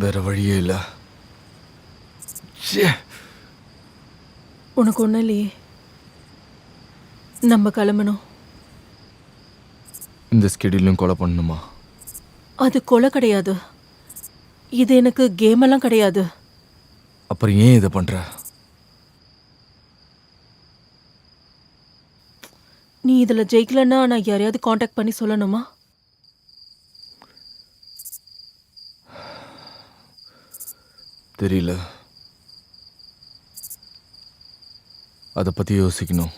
வேற வழியே இல்லை. உனக்கு ஒன்றும் இல்லையே, நம்ம கிளம்பணும். இந்த ஸ்கெடியூலும் கொலை பண்ணணுமா? அது கொலை கிடையாது, இது எனக்கு கேம் எல்லாம் கிடையாது. அப்புறம் ஏன் இதை பண்ற? நீ இதில் ஜெயிக்கலன்னா நான் யாரையாவது காண்டாக்ட் பண்ணி சொல்லணுமா? தெரியல, அதை பற்றி யோசிக்கணும்.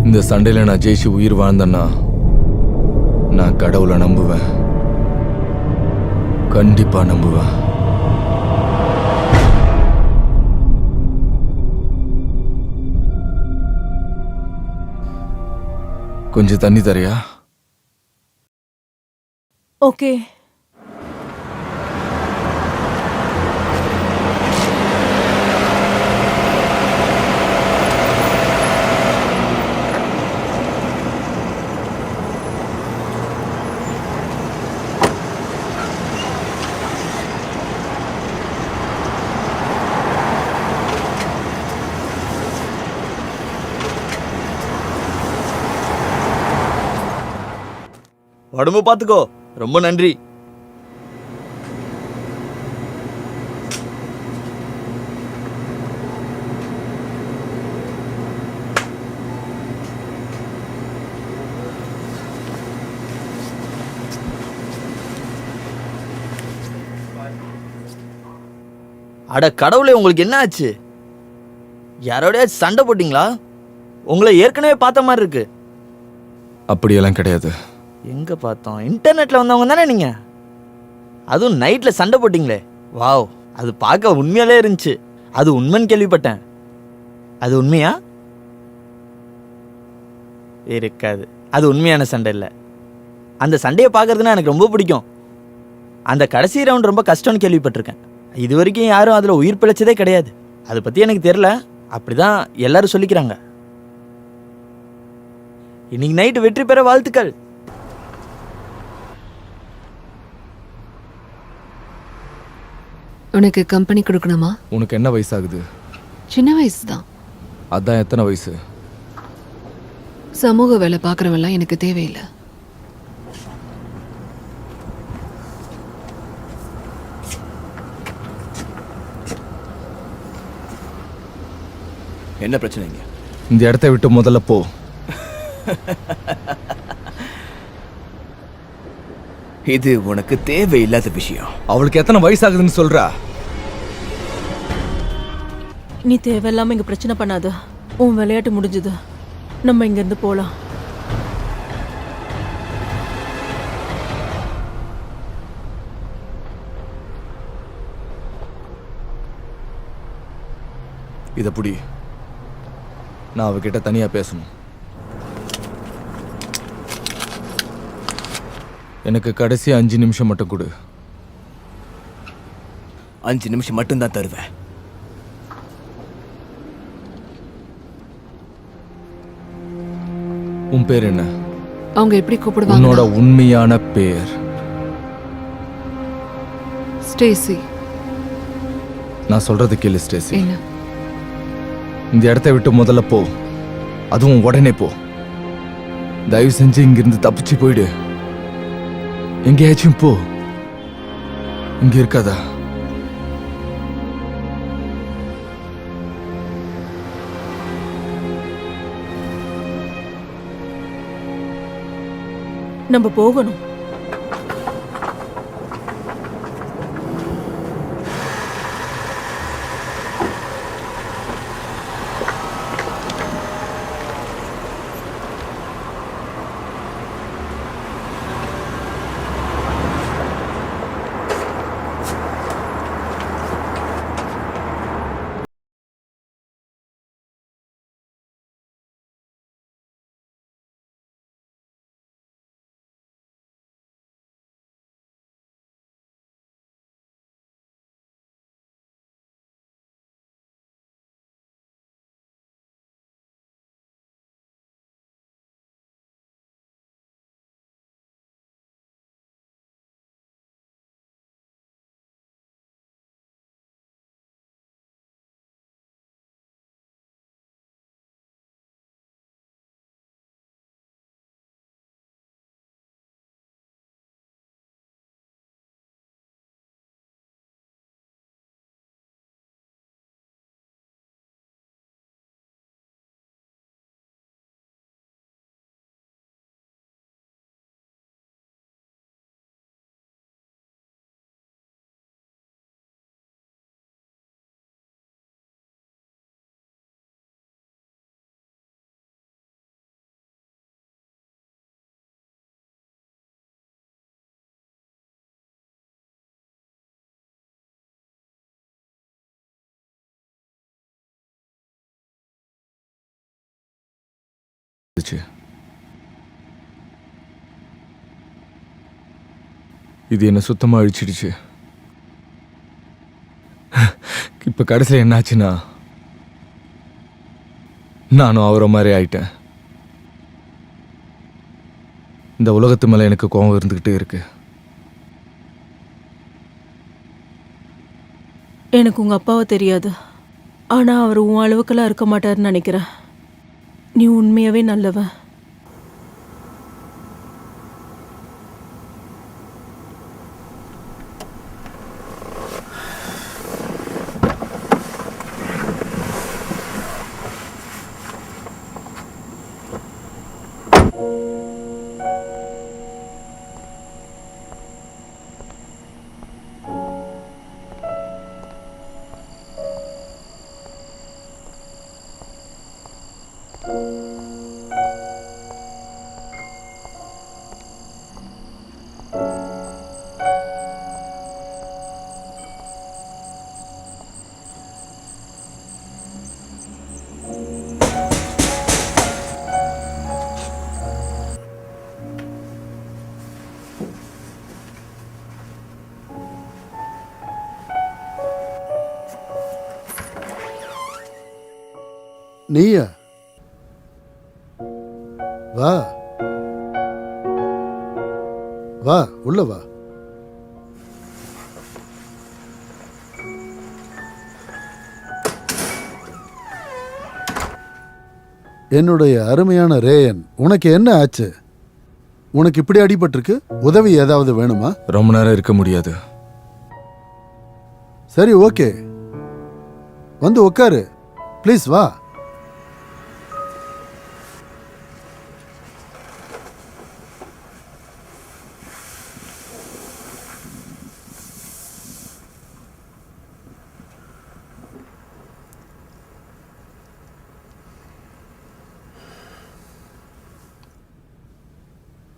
இந்த சண்டையில் நான் ஜெயிச்சு உயிர் வாழ்ந்தேன்னா நான் கடவுளை நம்புவேன், கண்டிப்பா நம்புவேன். கொஞ்சம் தண்ணி தரியா? ஓகே. உடம்பு பார்த்துக்கோ. ரொம்ப நன்றி. அட கடவுளே, உங்களுக்கு என்ன ஆச்சு? யாரோடய சண்டை போட்டிங்களா? உங்களை ஏற்கனவே பார்த்த மாதிரி இருக்கு. அப்படியெல்லாம் கிடையாது. எங்க பார்த்தோம்? இன்டர்நெட்ல வந்தவங்க தானே நீங்க? அதுவும் நைட்ல சண்டை போட்டிங்களே, வாவ், அது பார்க்க உண்மையாலே இருந்துச்சு. அது உண்மைன்னு கேள்விப்பட்டேன். அது உண்மையா? இருக்காது, அது உண்மையான சண்டை இல்லை. அந்த சண்டையை பார்க்கறதுன்னா எனக்கு ரொம்ப பிடிக்கும். அந்த கடைசி ரவுண்ட் ரொம்ப கஷ்டம்னு கேள்விப்பட்டிருக்கேன். இது வரைக்கும் யாரும் அதில் உயிர் பிழைச்சதே கிடையாது. அதை பற்றி எனக்கு தெரியல, அப்படிதான் எல்லாரும் சொல்லிக்கிறாங்க. இன்னைக்கு நைட்டு வெற்றி பெற வாழ்த்துக்கள். உனக்கு கம்பெனி கொடுக்கணுமா? உனக்கு என்ன வயசாகுது? சின்ன வயசு தான். அதான் எத்தனை வயசு? சமூக வேலை பார்க்குறவெல்லாம் எனக்கு தேவையில்லை. என்ன பிரச்சனைங்க? இந்த இடத்த விட்டு முதல்ல போ. இது உனக்கு தேவையில்லாத விஷயம். அவளுக்கு எத்தனை வயசாகுதுன்னு சொல்றா? நீ தேவையில்லாம இங்க பிரச்சனை பண்ணாத. உன் விளையாட்டு முடிஞ்சது, நம்ம இங்க இருந்து போலாம். இத புடி, நான் அவகிட்ட தனியா பேசணும். எனக்கு கடைசி 5 நிமிஷம் மட்டும் கொடு. 5 நிமிஷம் மட்டும்தான் தருவேன். உன் பேர் என்ன? அவங்க எப்படி கூப்பிடுவாங்க? உன்னோட உண்மையான பேர்? ஸ்டேசி. நான் சொல்றது கேளு ஸ்டேசி. என்ன? இந்த இடத்த விட்டு முதல்ல போ. அதுவும் உடனே போ. தயவு செஞ்சு இங்கிருந்து தப்பிச்சு போயிடு. எங்கேயாச்சும் போ, இங்க இருக்காதா. நம்ம போகணும். இது என்ன சுத்தமா அழிச்சிடுச்சு. இப்ப கடைசியில் என்னாச்சுன்னா நானும் அவரை மாதிரி ஆயிட்டேன். இந்த உலகத்து மேல எனக்கு கோபம் இருந்துகிட்டே இருக்கு. எனக்கு உங்க அப்பாவை தெரியாது, ஆனா அவர் உன் அளவுக்கெல்லாம் இருக்க மாட்டாருன்னு நினைக்கிறேன். நீ உண்மையாவே நல்லவன். நீயா? வா வா, உள்ள வா. என்னுடைய அருமையான ரேயன், உனக்கு என்ன ஆச்சு? உனக்கு இப்படி அடிபட்டிருக்கு? உதவி ஏதாவது வேணுமா? ரொம்ப நேரம் இருக்க முடியாது. சரி, ஓகே, வந்து உட்காரு ப்ளீஸ். வா.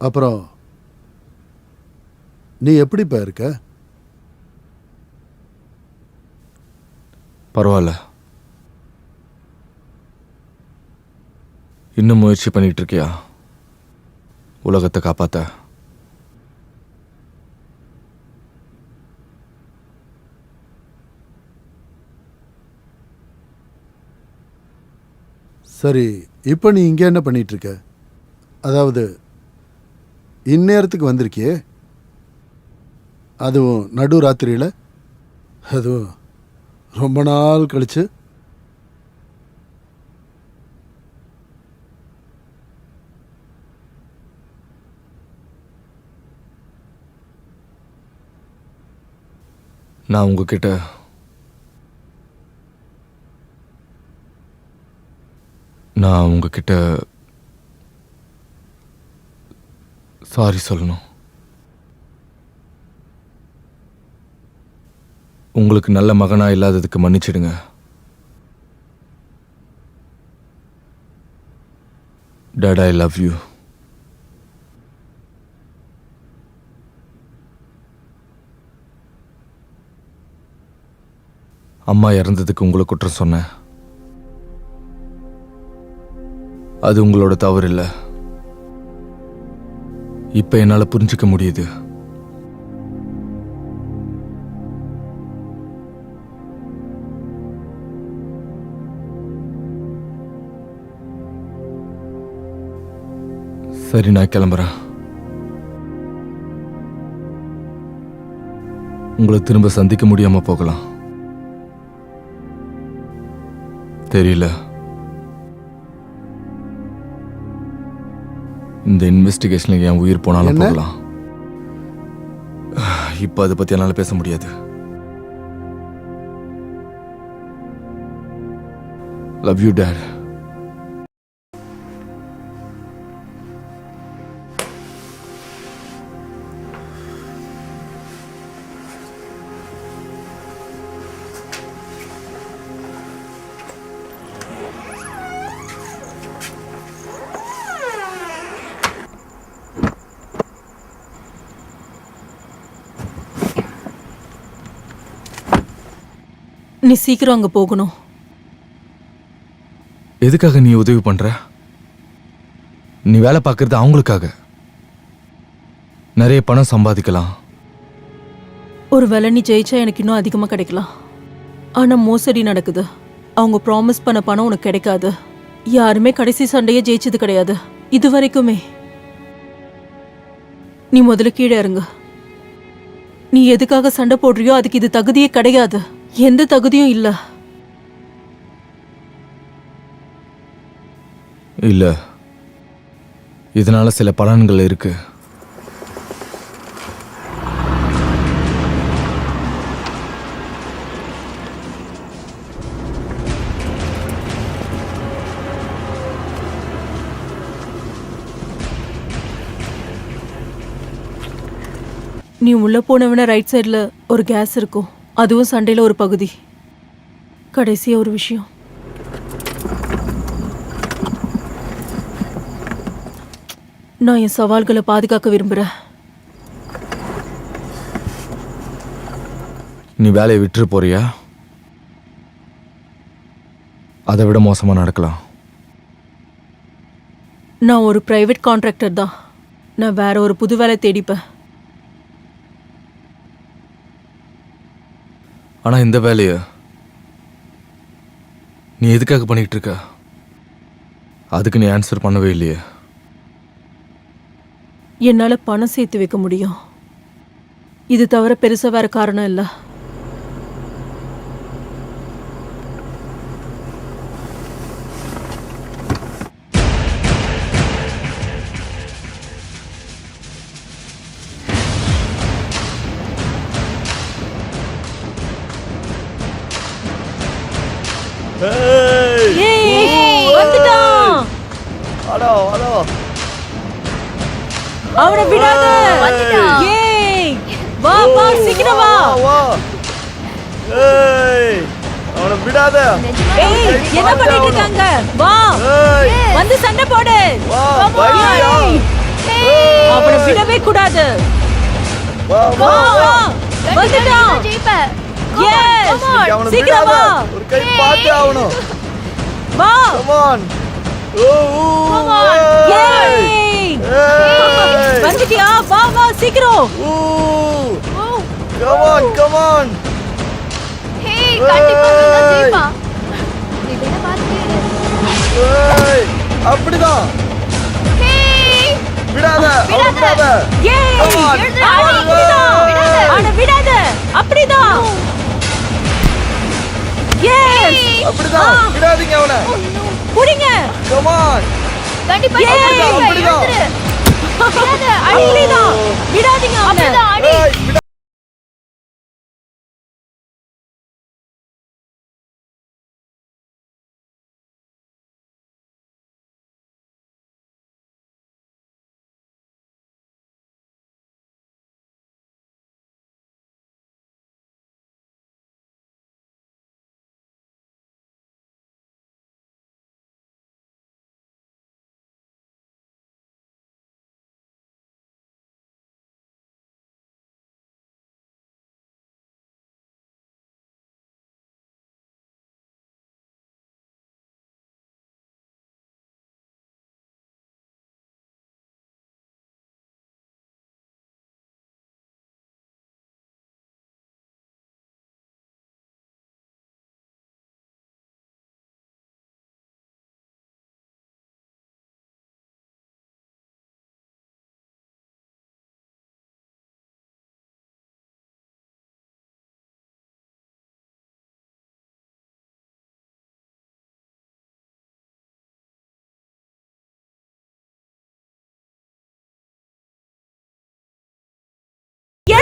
அப்புறம் நீ எப்படிப்பா இருக்க? பரவாயில்ல. இன்னும் முயற்சி பண்ணிட்டு இருக்கியா உலகத்தை காப்பாத்த? சரி, இப்போ நீ இங்கே என்ன பண்ணிட்டு இருக்க? அதாவது இந்நேரத்துக்கு வந்திருக்கியே, அதுவும் நடு ராத்திரியில், அதுவும் ரொம்ப நாள் கழிச்சு. நான் உங்ககிட்ட சாரி சொல்லணும். உங்களுக்கு நல்ல மகனா இல்லாததுக்கு மன்னிச்சிடுங்க. Dad, I love you. அம்மா இறந்ததுக்கு உங்களை குற்றம் சொன்னேன். அது உங்களோட தவறு இல்லை. இப்ப என்னால புரிஞ்சுக்க முடியுது. சரி, நான் கிளம்புறேன். உங்களை திரும்ப சந்திக்க முடியாம போகலாம். தெரியல. இந்த இன்வெஸ்டிகேஷன்ல என் உயிர் போனாலும் என்ன? போகலாம். இப்ப அதை பத்தி என்னால பேச முடியாது. Love you dot. நீ சீக்கிரம் அங்க போகணும். எதுக்காக நீ உதவி பண்ற? நீ வேலை பார்க்கறது அவங்களுக்காக. நிறைய பணம் சம்பாதிக்கலாம். ஒருவேளை நீ ஜெயிச்சா எனக்கு இன்னும் அதிகமா கிடைக்கலாம். ஆனா மோசடி நடக்குது. அவங்க ப்ராமிஸ் பண்ண பணம் உனக்கு கிடைக்காது. யாருமே கடைசி சண்டையே ஜெயிச்சது கிடையாது இது வரைக்குமே. நீ முதல்ல கீழே இறங்கு. நீ எதுக்காக சண்டை போடுறியோ அதுக்கு இது தகுதியே கிடையாது. எந்த தகுதியும் இல்ல. இல்ல, இதனால சில பலன்கள் இருக்கு. நீ உள்ள போனவன ரைட் சைடுல ஒரு கேஸ் இருக்கும். அதுவும் சண்டையில ஒரு பகுதி. கடைசியா ஒரு விஷயம். நான் என் சவால்களை பாதுகாக்க விரும்புறேன். நீ வேலையை விட்டுரு போறியா? அதை விட மோசமா நடக்கலாம். நான் ஒரு பிரைவேட் கான்ட்ராக்டர் தான். நான் வேற ஒரு புது வேலை தேடிப்பேன். ஆனா இந்த வேலைய நீ எதுக்காக பண்ணிட்டு இருக்க? அதுக்கு நீ ஆன்சர் பண்ணவே இல்லையே. என்னால பணம் சேர்த்து வைக்க முடியும். இது தவிர பெருசா வேற காரணம் இல்லை. அவனை விடாத. ஏய், வா வா சீக்கிரம் வா. அவனை விடாத. ஏய், என்ன பண்ணிட்டு இருக்காங்க? வா, வந்து சண்டை போடு. அவனை விடவே கூடாது. வா வா, வந்துட்டான். Yes, சீக்கிரம் வா. ஒரு கை பாத்து ஆவணும். வா. Come on. Come on. Yay. வந்துட்டியா? வா வா சீக்கிரம். Come on, come on. Hey, கண்டிப்பா நீ ஜெயிப்பா. நீ வேணா பாத்துட்டே இரு. ஏய், அப்படிதான். ஹேய், விடாத, அவனை விடாத. Yay. Come on. அவனை விடாத. அப்படிதான். Yes. அப்படிதான். விடாதீங்க அவனை. புடிங்க. Come on. கண்டிப்பா Yay. அப்படிதான். விடாத, அடிதான். விடாதீங்க அவனை. அடி. ஏய்,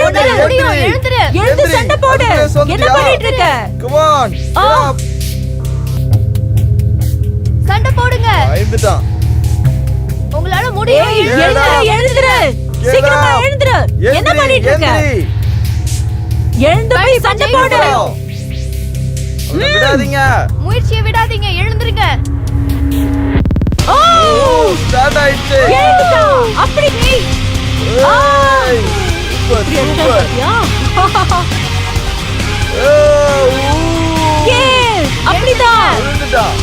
உன்னால முடியும் எழுந்துரு எழுந்து சண்டை போடு. என்ன பண்ணிட்டு இருக்க? கம் ஆன் சண்டை போடுங்க பயந்துட்டான் உங்களால முடியும் ஏய் எழுந்துரு. சீக்கிரமா எழுந்துரு. என்ன பண்ணிட்டு இருக்க? எழுந்து போய் சண்டை போடு. விடாதீங்க முயற்சியை விடாதீங்க எழுந்துருங்க ஓ ஸ்டார்ட் ஆயிடுச்சு எழுந்துடா. அப்படி ஏய், சூப்பர் சூப்பர் அப்படிதான். விழுந்துட்டான்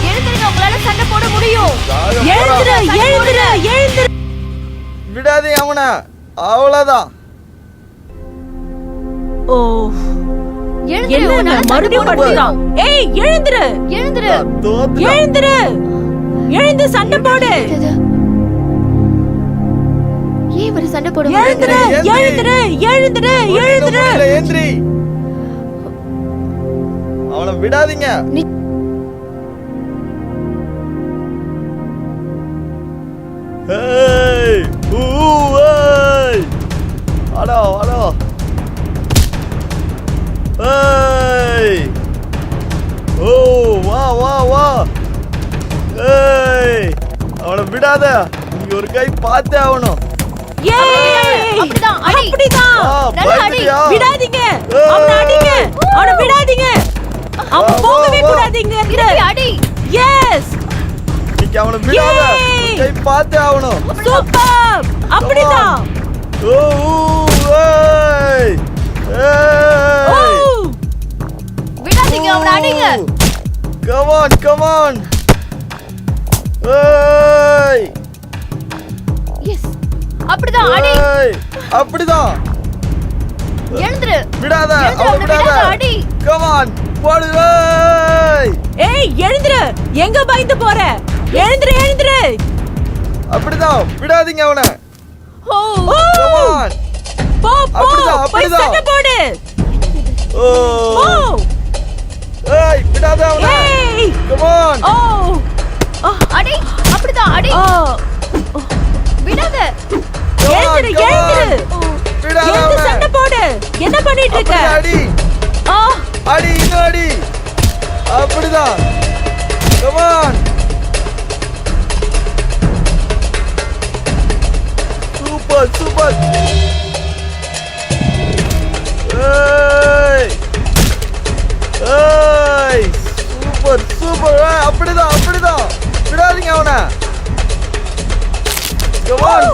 எழுந்துருங்க உங்களால சண்டை போட முடியும் எழுந்துரு. விடாதே அவனை அவ்வளவுதான் ஓ எழுந்துரு என்ன உன்னால சண்டை மறுபடியும் போட படுத்துறான். ஏய் எழுந்துரு. எழுந்துரு எழுந்து சண்டை போடு. ஏன் இவரு சண்டை போட எழுந்துரு. ஏந்திரி அவனை விடாதீங்க ஏய் ஏய் அடோ ஏய் ஓ வா ஏய் அவனை விடாத நீங்க ஒரு கை பார்த்தே ஆகணும் ஏய் அப்படிதான், அடி. அப்படிதான். நல்லா அடி. பயந்துட்டியா? விடாதீங்க. அவனை அடிங்க. அவனை விடாதீங்க. அவன் போகவே கூடாதீங்க. திருப்பி அடி எஸ் நீங்க அவனை விடாத ஒரு கை பார்த்தே ஆகணும் சூப்பர். அப்படிதான். ஓ ஏய் ஓ ஏய் விடாதீங்க அவனை அடிங்க come on ஏய் எஸ் அப்படிதான் அடி ஏய் அப்படிதான் எழுந்துரு விடாத எழுந்துரு, அவனை அவனை விடாத விடாத, அடி. come on போடு ஏய் ஏய் எழுந்துரு. எங்க பயந்து போற? எழுந்துரு. அப்படிதான் விடாதீங்க அவனை ஓ come on போ அப்படிதான், போய் அப்படிதான். சண்டை போடு. ஓ ஓ ஏய் விடாத அவனை ஏய் come on ஓ அடி அப்படிதான் அடி ஓ விடாத come on, எழுந்துரு. come on. விடாத எழுந்து அவனை சண்டை போடு. என்ன பண்ணிட்டு இருக்க? அப்படி அடி இன்னும் அடி அப்படிதான் come on சூப்பர் ஏய் சூப்பர் அப்படிதான் விடாதீங்க அவனை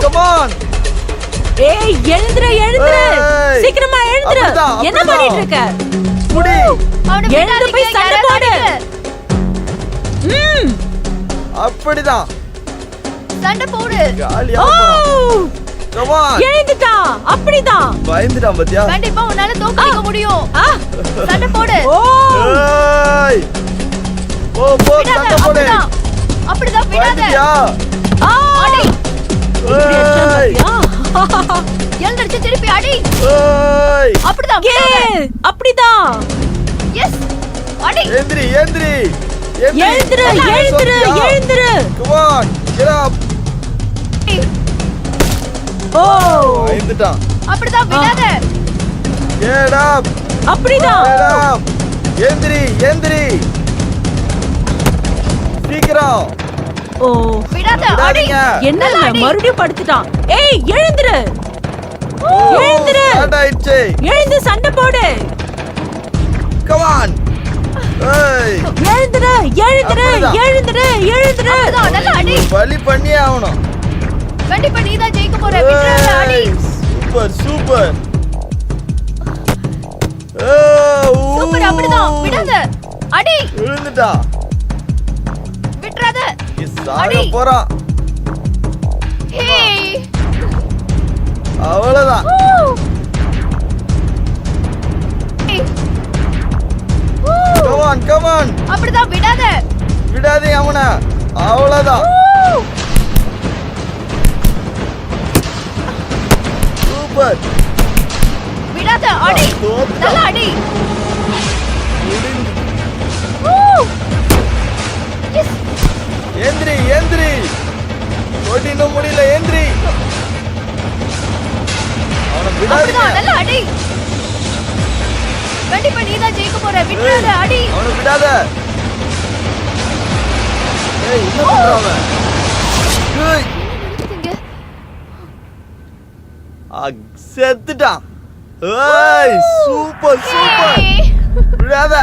come on ஏய் எழுந்துரு. ஏய். சீக்கிரமா எழுந்துரு. அப்படிதான், என்ன அப்படிதான். பண்ணிட்டு இருக்க? முடி அவனை எழுந்து விடாதீங்க போய் சண்டை யாராவது போடு. அடிங்க. அப்படிதான் சண்டை போடு ஜாலியா ஓ போறான் come on எழுந்துட்டான். அப்படிதான். பயந்துட்டான் பாத்தியா கண்டிப்பா உன்னால தோக்கடிக்க முடியும் ஆ சண்டை போடு ஓ ஏய் போ விடாத சண்டை போடு அப்படிதான் விடாத பயந்துட்டியா ஆ அடி ஏய் எழுந்திருச்சு திருப்பி அடி ஏய் அப்படிதான் ஏ விடாத அப்படிதான். எஸ் அடி எந்திரி எழுந்துரு. come on get up ஓ பயந்துட்டான் அப்படிதான் விடாத get up அப்படிதான். get up எந்திரி சீக்கிரம் ஓ விடாத அடி விடாதீங்க என்ன நல்லா அடி. மறுபடியும் படுத்துட்டான். ஏய் எழுந்துரு. ஸ்டார்ட் ஆயிடுச்சு எழுந்து சண்டை போடு. come on ஏய் எழுந்துரு. அப்படிதான் நல்லா அடி பலி பண்ணியே ஆகணும் கண்டிப்பா நீதான் ஜெயிக்க போற விடாத அடி சூப்பர் சூப்பர் அப்படிதான் விடாத அடி விழுந்துட்டா விட்டுறாத சாக அடி. போறான் ஹே அவ்வளவுதான் come on அப்படிதான் விடாத விடாதே அவனை அவ்வளவுதான் சூப்பர் விடாத அடி தோத்துட்டான். நல்லா அடி எஸ் எந்திரி ஓட்டி இன்னும் முடியல எந்திரி அவனை அப்படிதான், நல்லா அடி. கண்டிப்பா நீதான் ஜெயிக்க போற. விட்டுறாத, அடி. அவனை விடாத. ஏய், என்ன பண்ற அவன்? ஏய், நடக்குதுங்க. செத்துட்டான். ஏய், சூப்பர் சூப்பர். ஏய். விடாத.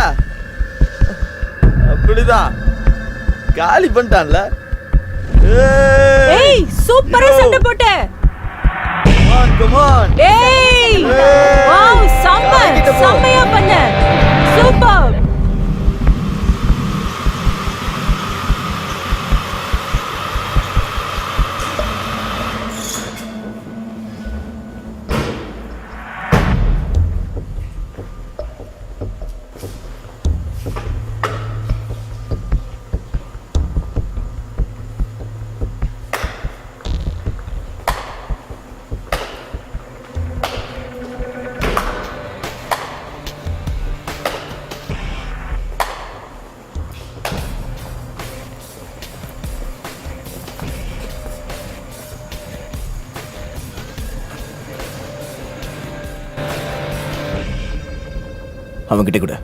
அப்படிதான் காலி பண்ணிட்டான்ல. ஏய் சூப்பரா சண்டை போட்ட. Come on. ஏய் வாவ் செம்மையா பண்ண. சூப்பர். அவன்கிட்ட கூட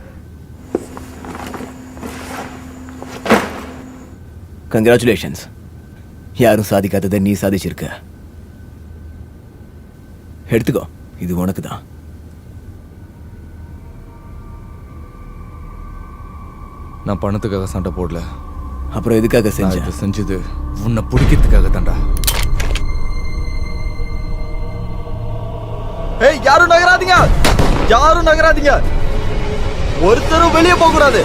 கங்க்ராச்சுலேஷன்ஸ். யாரும் சாதிக்காததை நீ சாதிச்சிருக்க. எடுத்துக்கோ, இது உனக்கு தான். நான் பணத்துக்காக சண்டை போடல. அப்புறம் எதுக்காக நான் செஞ்ச? இதை செஞ்சது உன்னை பிடிக்கிறதுக்காக தான்டா. ஏய், யாரும் நகராதீங்க. யாரும் நகராதீங்க. ஒருத்தரும் வெளியே போக கூடாது.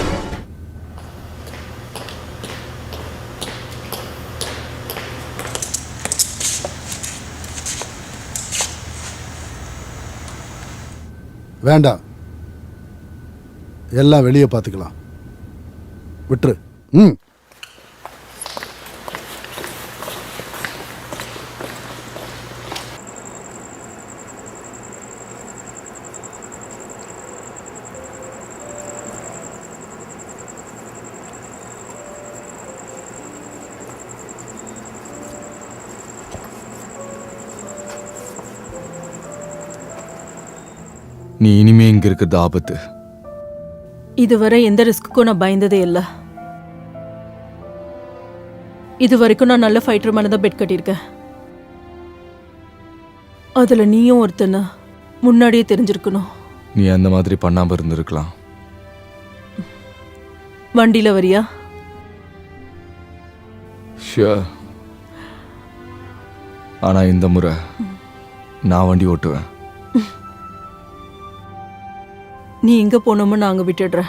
வேண்டாம், எல்லாம் வெளியே பார்த்துக்கலாம். விட்டுரு. ம். நீ இனிமே இங்க இருக்கிறது ஆபத்து. இதுவரை எந்த ரிஸ்க்குக்கும் நான் பயந்ததே இல்லை. இது வரைக்கும் நான் நல்ல ஃபைட்டர் மேலே தான் பெட் கட்டியிருக்கேன். அதுல நீயும் ஒருத்தன முன்னாடியே தெரிஞ்சிருக்கணும். நீ அந்த மாதிரி பண்ணாம இருந்திருக்கலாம். வண்டியில வரியா? ஷியோர். ஆனா இந்த முறை நான் வண்டி ஓட்டுவேன். நீ எங்க போனோமோ நான் அங்க விட்டுடுறேன்.